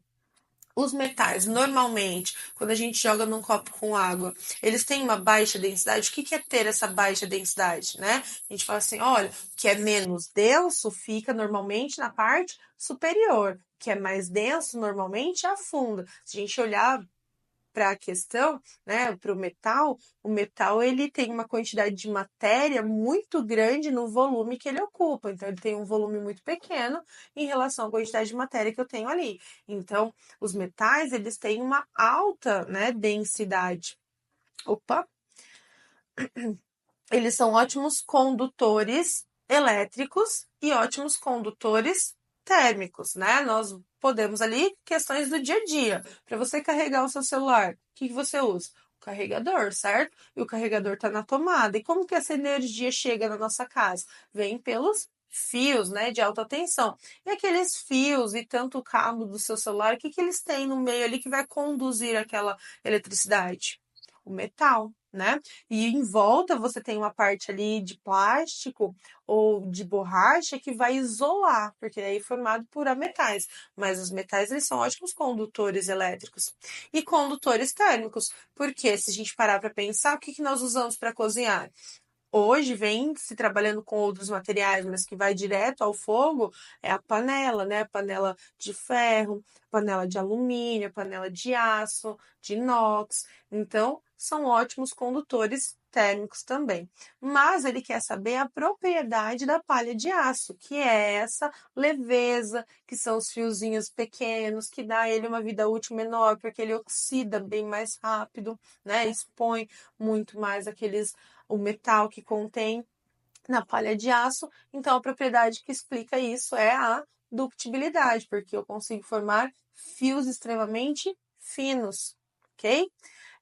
Os metais, normalmente, quando a gente joga num copo com água, eles têm uma baixa densidade. O que é ter essa baixa densidade, né? A gente fala assim, olha, o que é menos denso fica normalmente na parte superior. O que é mais denso, normalmente, afunda. Se a gente olhar para a questão, né, para o metal ele tem uma quantidade de matéria muito grande no volume que ele ocupa. Então, ele tem um volume muito pequeno em relação à quantidade de matéria que eu tenho ali. Então, os metais, eles têm uma alta, né, densidade. Opa! Eles são ótimos condutores elétricos e ótimos condutores térmicos, né? Nós podemos ali, questões do dia a dia. Para você carregar o seu celular, o que você usa? O carregador, certo? E o carregador está na tomada. E como que essa energia chega na nossa casa? Vem pelos fios, né, de alta tensão. E aqueles fios e tanto o cabo do seu celular, o que eles têm no meio ali que vai conduzir aquela eletricidade? O metal, né? E em volta você tem uma parte ali de plástico ou de borracha que vai isolar, porque é formado por metais. Mas os metais, eles são ótimos condutores elétricos e condutores térmicos, porque se a gente parar para pensar, o que nós usamos para cozinhar? Hoje vem se trabalhando com outros materiais, mas que vai direto ao fogo é a panela, né? Panela de ferro, panela de alumínio, panela de aço, de inox. Então, são ótimos condutores térmicos também. Mas ele quer saber a propriedade da palha de aço, que é essa leveza, que são os fiozinhos pequenos, que dá a ele uma vida útil menor, porque ele oxida bem mais rápido, né? Expõe muito mais o metal que contém na palha de aço. Então, a propriedade que explica isso é a ductibilidade, porque eu consigo formar fios extremamente finos, ok?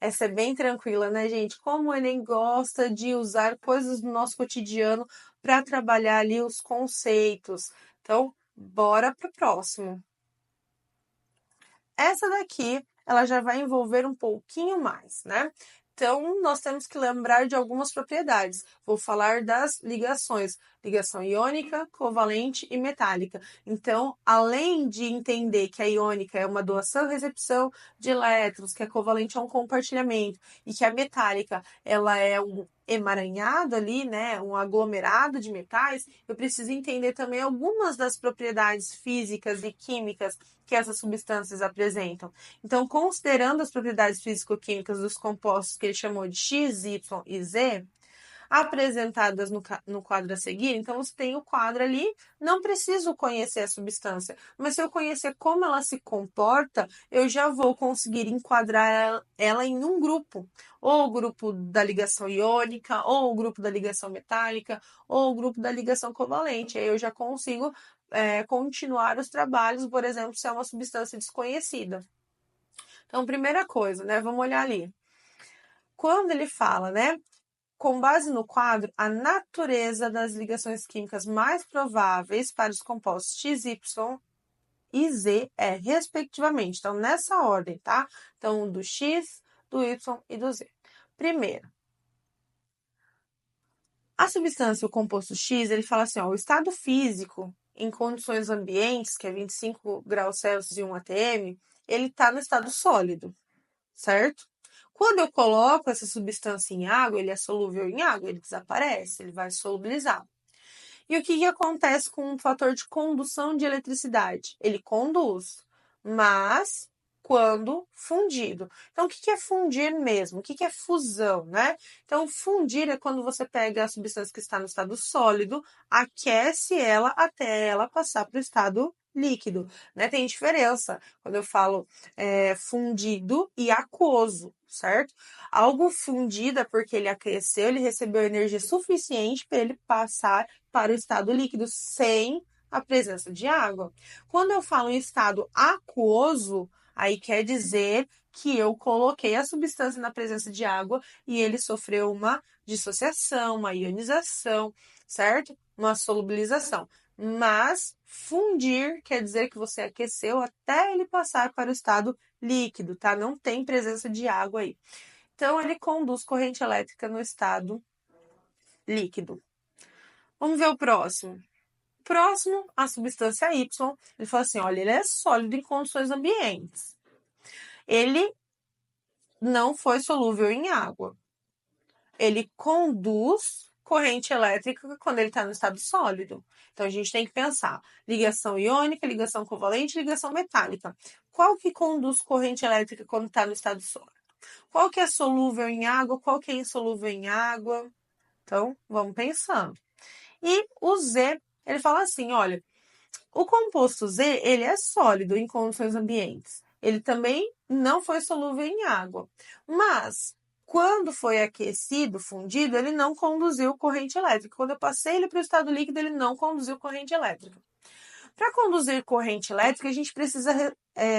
Essa é bem tranquila, né, gente? Como o Enem gosta de usar coisas do nosso cotidiano para trabalhar ali os conceitos. Então, bora para o próximo. Essa daqui, ela já vai envolver um pouquinho mais, né? Então, nós temos que lembrar de algumas propriedades. Vou falar das ligações: ligação iônica, covalente e metálica. Então, além de entender que a iônica é uma doação e recepção de elétrons, que a covalente é um compartilhamento e que a metálica ela é um emaranhado ali, né, um aglomerado de metais, eu preciso entender também algumas das propriedades físicas e químicas que essas substâncias apresentam. Então, considerando as propriedades físico-químicas dos compostos que ele chamou de X, Y e Z, apresentadas no quadro a seguir, então você tem o quadro ali, não preciso conhecer a substância, mas se eu conhecer como ela se comporta, eu já vou conseguir enquadrar ela em um grupo, ou o grupo da ligação iônica, ou o grupo da ligação metálica, ou o grupo da ligação covalente. Aí eu já consigo continuar os trabalhos, por exemplo, se é uma substância desconhecida. Então, primeira coisa, né? Vamos olhar ali. Quando ele fala, né? Com base no quadro, a natureza das ligações químicas mais prováveis para os compostos X, Y e Z é, respectivamente. Então, nessa ordem, tá? Então, do X, do Y e do Z. Primeiro, a substância, o composto X, ele fala assim, ó, o estado físico em condições ambientes, que é 25 graus Celsius e 1 atm, ele está no estado sólido, certo? Quando eu coloco essa substância em água, ele é solúvel em água, ele desaparece, ele vai solubilizar. E o que acontece com o fator de condução de eletricidade? Ele conduz, mas quando fundido. Então, o que é fundir mesmo? O que é fusão, né? Então, fundir é quando você pega a substância que está no estado sólido, aquece ela até ela passar para o estado líquido, né? Tem diferença quando eu falo fundido e aquoso, certo? Algo fundido é porque ele aqueceu, ele recebeu energia suficiente para ele passar para o estado líquido sem a presença de água. Quando eu falo em estado aquoso, aí quer dizer que eu coloquei a substância na presença de água e ele sofreu uma dissociação, uma ionização, certo? Uma solubilização. Mas fundir quer dizer que você aqueceu até ele passar para o estado líquido, tá? Não tem presença de água aí. Então, ele conduz corrente elétrica no estado líquido. Vamos ver o próximo. Próximo, a substância Y, ele fala assim, olha, ele é sólido em condições ambientes. Ele não foi solúvel em água. Ele conduz corrente elétrica quando ele está no estado sólido. Então, a gente tem que pensar ligação iônica, ligação covalente, ligação metálica. Qual que conduz corrente elétrica quando está no estado sólido? Qual que é solúvel em água? Qual que é insolúvel em água? Então, vamos pensando. E o Z, ele fala assim, olha, o composto Z, ele é sólido em condições ambientes. Ele também não foi solúvel em água. Mas, quando foi aquecido, fundido, ele não conduziu corrente elétrica. Quando eu passei ele para o estado líquido, ele não conduziu corrente elétrica. Para conduzir corrente elétrica, a gente precisa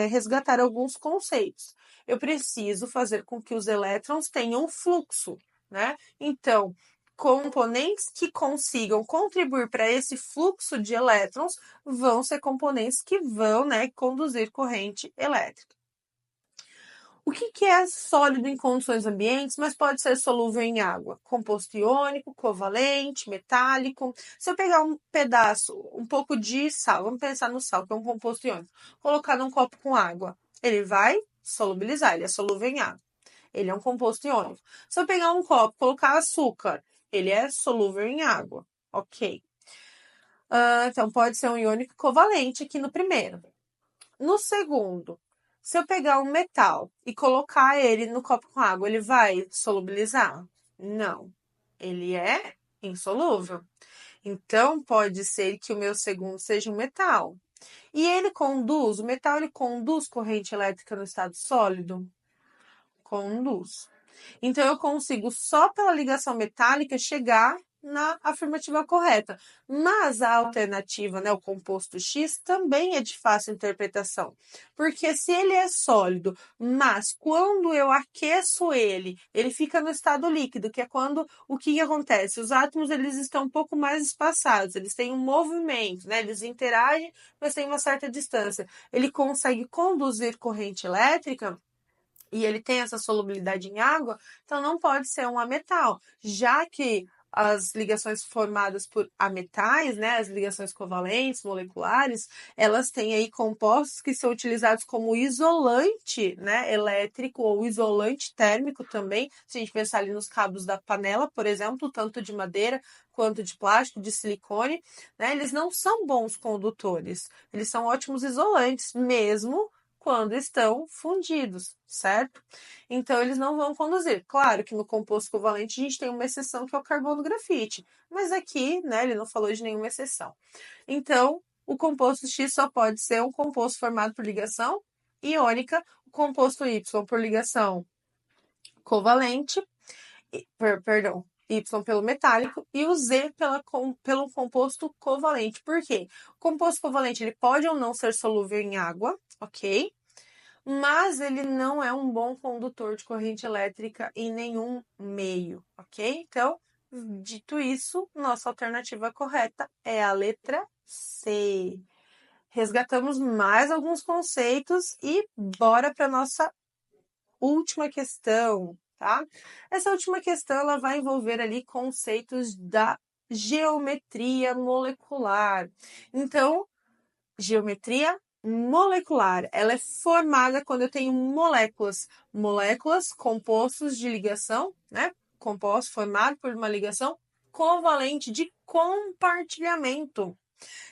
resgatar alguns conceitos. Eu preciso fazer com que os elétrons tenham fluxo, né? Então, componentes que consigam contribuir para esse fluxo de elétrons vão ser componentes que vão, né, conduzir corrente elétrica. O que é sólido em condições ambientes, mas pode ser solúvel em água? Composto iônico, covalente, metálico. Se eu pegar um pedaço, um pouco de sal, vamos pensar no sal, que é um composto iônico, colocar num copo com água, ele vai solubilizar, ele é solúvel em água. Ele é um composto iônico. Se eu pegar um copo, colocar açúcar, ele é solúvel em água. Ok. Então, pode ser um iônico covalente aqui no primeiro. No segundo, se eu pegar um metal e colocar ele no copo com água, ele vai solubilizar? Não. Ele é insolúvel. Então, pode ser que o meu segundo seja um metal. E o metal ele conduz corrente elétrica no estado sólido? Conduz. Então, eu consigo, só pela ligação metálica, chegar na afirmativa correta. Mas a alternativa, né, o composto X, também é de fácil interpretação. Porque se ele é sólido, mas quando eu aqueço ele, ele fica no estado líquido, que é quando o que acontece? Os átomos eles estão um pouco mais espaçados, eles têm um movimento, né? Eles interagem, mas tem uma certa distância. Ele consegue conduzir corrente elétrica e ele tem essa solubilidade em água, então não pode ser um ametal, já que as ligações formadas por ametais, né, as ligações covalentes, moleculares, elas têm aí compostos que são utilizados como isolante, né, elétrico ou isolante térmico também. Se a gente pensar ali nos cabos da panela, por exemplo, tanto de madeira quanto de plástico, de silicone, né, eles não são bons condutores. Eles são ótimos isolantes, mesmo quando estão fundidos, certo? Então, eles não vão conduzir. Claro que no composto covalente a gente tem uma exceção que é o carbono grafite, mas aqui, né, ele não falou de nenhuma exceção. Então, o composto X só pode ser um composto formado por ligação iônica, o composto Y por ligação covalente, perdão, Y pelo metálico e o Z pelo composto covalente. Por quê? O composto covalente ele pode ou não ser solúvel em água, ok? Mas ele não é um bom condutor de corrente elétrica em nenhum meio, ok? Então, dito isso, nossa alternativa correta é a letra C. Resgatamos mais alguns conceitos e bora para nossa última questão, tá? Essa última questão ela vai envolver ali conceitos da geometria molecular. Então, geometria molecular, ela é formada quando eu tenho moléculas compostos de ligação, né? Composto formado por uma ligação covalente de compartilhamento.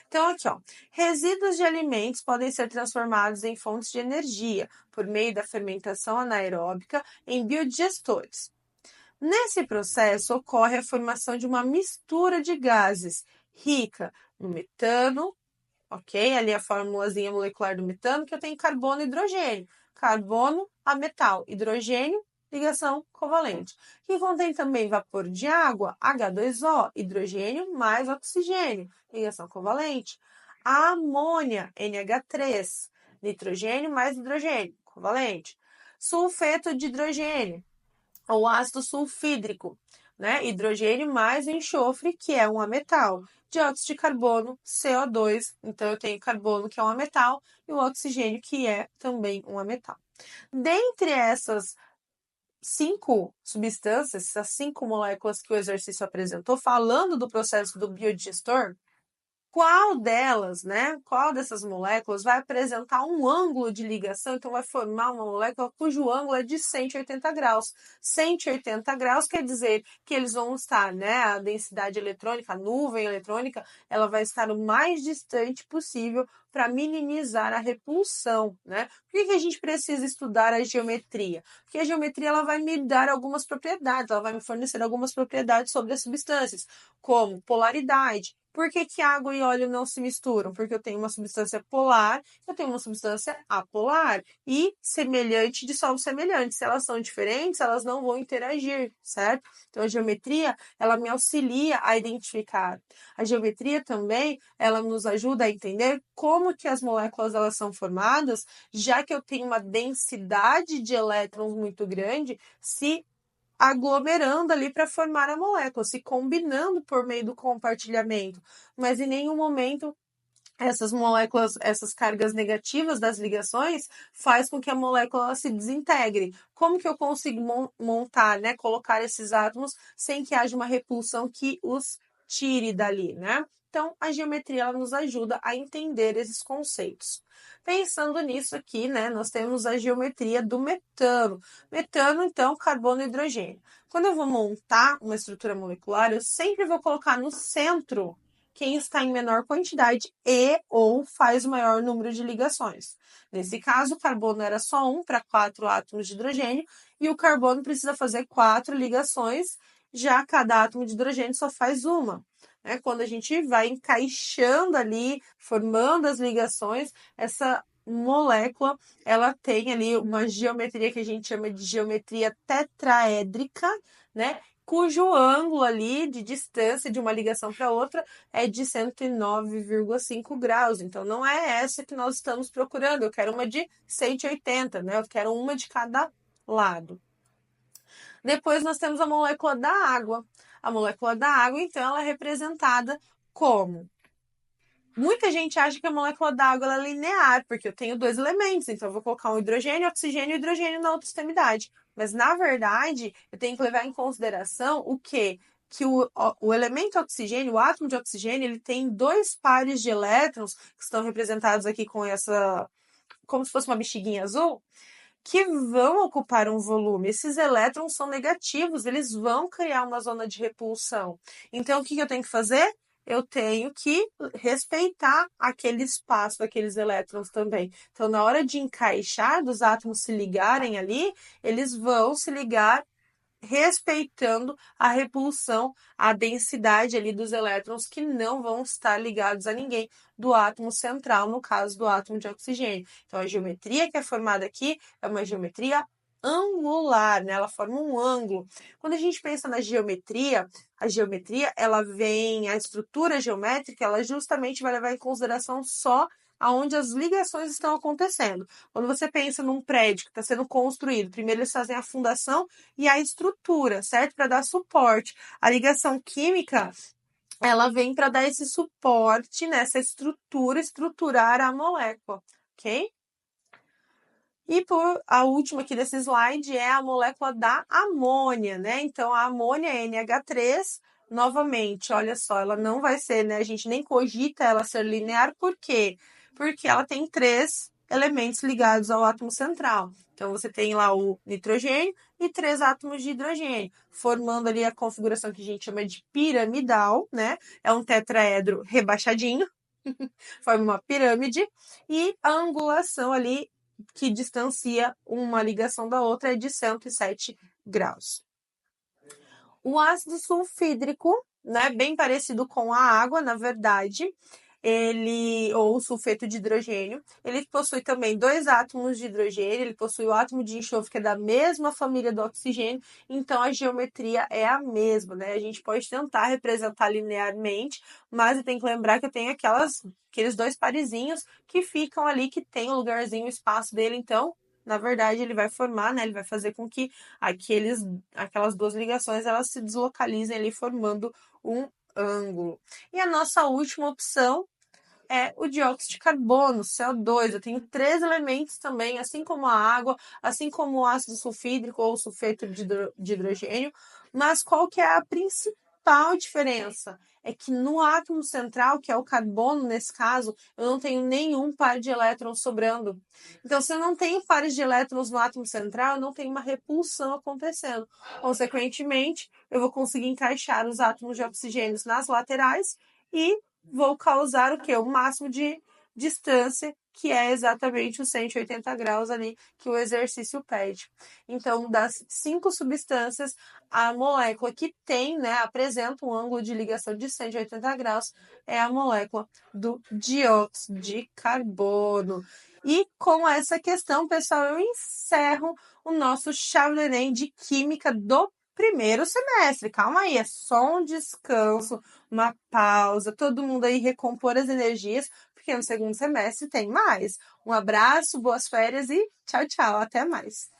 Então, aqui, ó, resíduos de alimentos podem ser transformados em fontes de energia por meio da fermentação anaeróbica em biodigestores. Nesse processo, ocorre a formação de uma mistura de gases rica no metano, ok? Ali a formulazinha molecular do metano, que eu tenho carbono e hidrogênio. Carbono a metal, hidrogênio, ligação covalente. Que contém também vapor de água, H2O, hidrogênio mais oxigênio, ligação covalente. A amônia, NH3, nitrogênio mais hidrogênio, covalente. Sulfeto de hidrogênio, ou ácido sulfídrico, né? Hidrogênio mais enxofre, que é um ametal. Dióxido de carbono, CO2, então eu tenho carbono, que é um ametal, e o oxigênio, que é também um ametal. Dentre essas 5 substâncias, essas 5 moléculas que o exercício apresentou, falando do processo do biodigestor, qual delas, né? Qual dessas moléculas vai apresentar um ângulo de ligação, então vai formar uma molécula cujo ângulo é de 180 graus. 180 graus quer dizer que eles vão estar, né? A densidade eletrônica, a nuvem eletrônica, ela vai estar o mais distante possível para minimizar a repulsão, né? Por que a gente precisa estudar a geometria? Porque a geometria ela vai me dar algumas propriedades, ela vai me fornecer algumas propriedades sobre as substâncias, como polaridade. Por que água e óleo não se misturam? Porque eu tenho uma substância polar, eu tenho uma substância apolar. E semelhante dissolve semelhante. Se elas são diferentes, elas não vão interagir, certo? Então, a geometria, ela me auxilia a identificar. A geometria também, ela nos ajuda a entender como que as moléculas elas são formadas, já que eu tenho uma densidade de elétrons muito grande, se aglomerando ali para formar a molécula, se combinando por meio do compartilhamento, mas em nenhum momento essas moléculas, essas cargas negativas das ligações, faz com que a molécula se desintegre. Como que eu consigo montar, né, colocar esses átomos sem que haja uma repulsão que os tire dali, né? Então, a geometria ela nos ajuda a entender esses conceitos. Pensando nisso aqui, né, nós temos a geometria do metano. Metano, então, carbono e hidrogênio. Quando eu vou montar uma estrutura molecular, eu sempre vou colocar no centro quem está em menor quantidade e ou faz o maior número de ligações. Nesse caso, o carbono era só 1 para 4 átomos de hidrogênio e o carbono precisa fazer 4 ligações, já cada átomo de hidrogênio só faz uma. Quando a gente vai encaixando ali, formando as ligações, essa molécula ela tem ali uma geometria que a gente chama de geometria tetraédrica, né? Cujo ângulo ali de distância de uma ligação para outra é de 109,5 graus. Então, não é essa que nós estamos procurando. Eu quero uma de 180, né? Eu quero uma de cada lado. Depois, nós temos a molécula da água. A molécula da água, então, ela é representada como? Muita gente acha que a molécula da água é linear, porque eu tenho dois elementos, então eu vou colocar um hidrogênio, oxigênio e hidrogênio na outra extremidade. Mas, na verdade, eu tenho que levar em consideração o quê? Que o elemento oxigênio, o átomo de oxigênio, ele tem dois pares de elétrons, que estão representados aqui com essa, como se fosse uma bexiguinha azul, que vão ocupar um volume. Esses elétrons são negativos, eles vão criar uma zona de repulsão. Então, o que eu tenho que fazer? Eu tenho que respeitar aquele espaço daqueles elétrons também. Então, na hora de encaixar, dos átomos se ligarem ali, eles vão se ligar respeitando a repulsão, a densidade ali dos elétrons que não vão estar ligados a ninguém do átomo central, no caso do átomo de oxigênio. Então, a geometria que é formada aqui é uma geometria angular, né? Ela forma um ângulo. Quando a gente pensa na geometria, a geometria, ela vem, a estrutura geométrica, ela justamente vai levar em consideração só aonde as ligações estão acontecendo. Quando você pensa num prédio que está sendo construído, primeiro eles fazem a fundação e a estrutura, certo? Para dar suporte. A ligação química, ela vem para dar esse suporte nessa estrutura, estruturar a molécula, ok? E por a última aqui desse slide é a molécula da amônia, né? Então, a amônia é NH3, novamente, olha só, ela não vai ser, né? A gente nem cogita ela ser linear, por quê? Porque ela tem 3 elementos ligados ao átomo central. Então, você tem lá o nitrogênio e 3 átomos de hidrogênio, formando ali a configuração que a gente chama de piramidal, né? É um tetraedro rebaixadinho, forma uma pirâmide, e a angulação ali que distancia uma ligação da outra é de 107 graus. O ácido sulfídrico, né, bem parecido com a água, na verdade, ou o sulfeto de hidrogênio, ele possui também 2 átomos de hidrogênio, ele possui o átomo de enxofre, que é da mesma família do oxigênio, então a geometria é a mesma, né? A gente pode tentar representar linearmente, mas eu tenho que lembrar que eu tenho aqueles 2 parezinhos que ficam ali, que tem o lugarzinho, o espaço dele, então, na verdade, ele vai formar, né? Ele vai fazer com que aquelas 2 ligações elas se deslocalizem ali, formando um ângulo. E a nossa última opção é o dióxido de carbono, CO2. Eu tenho 3 elementos também, assim como a água, assim como o ácido sulfídrico ou sulfeto de hidrogênio. Mas qual que é a principal diferença? É que no átomo central, que é o carbono nesse caso, eu não tenho nenhum par de elétrons sobrando. Então, se eu não tenho pares de elétrons no átomo central, eu não tenho uma repulsão acontecendo. Consequentemente, eu vou conseguir encaixar os átomos de oxigênio nas laterais e vou causar o quê? O máximo de distância, que é exatamente os 180 graus ali que o exercício pede. Então, das 5 substâncias, a molécula que tem, né, apresenta um ângulo de ligação de 180 graus é a molécula do dióxido de carbono. E com essa questão, pessoal, eu encerro o nosso Chave do Enem de Química do primeiro semestre. Calma aí, é só um descanso, uma pausa, todo mundo aí recompor as energias, porque no segundo semestre tem mais. Um abraço, boas férias e tchau, tchau, até mais.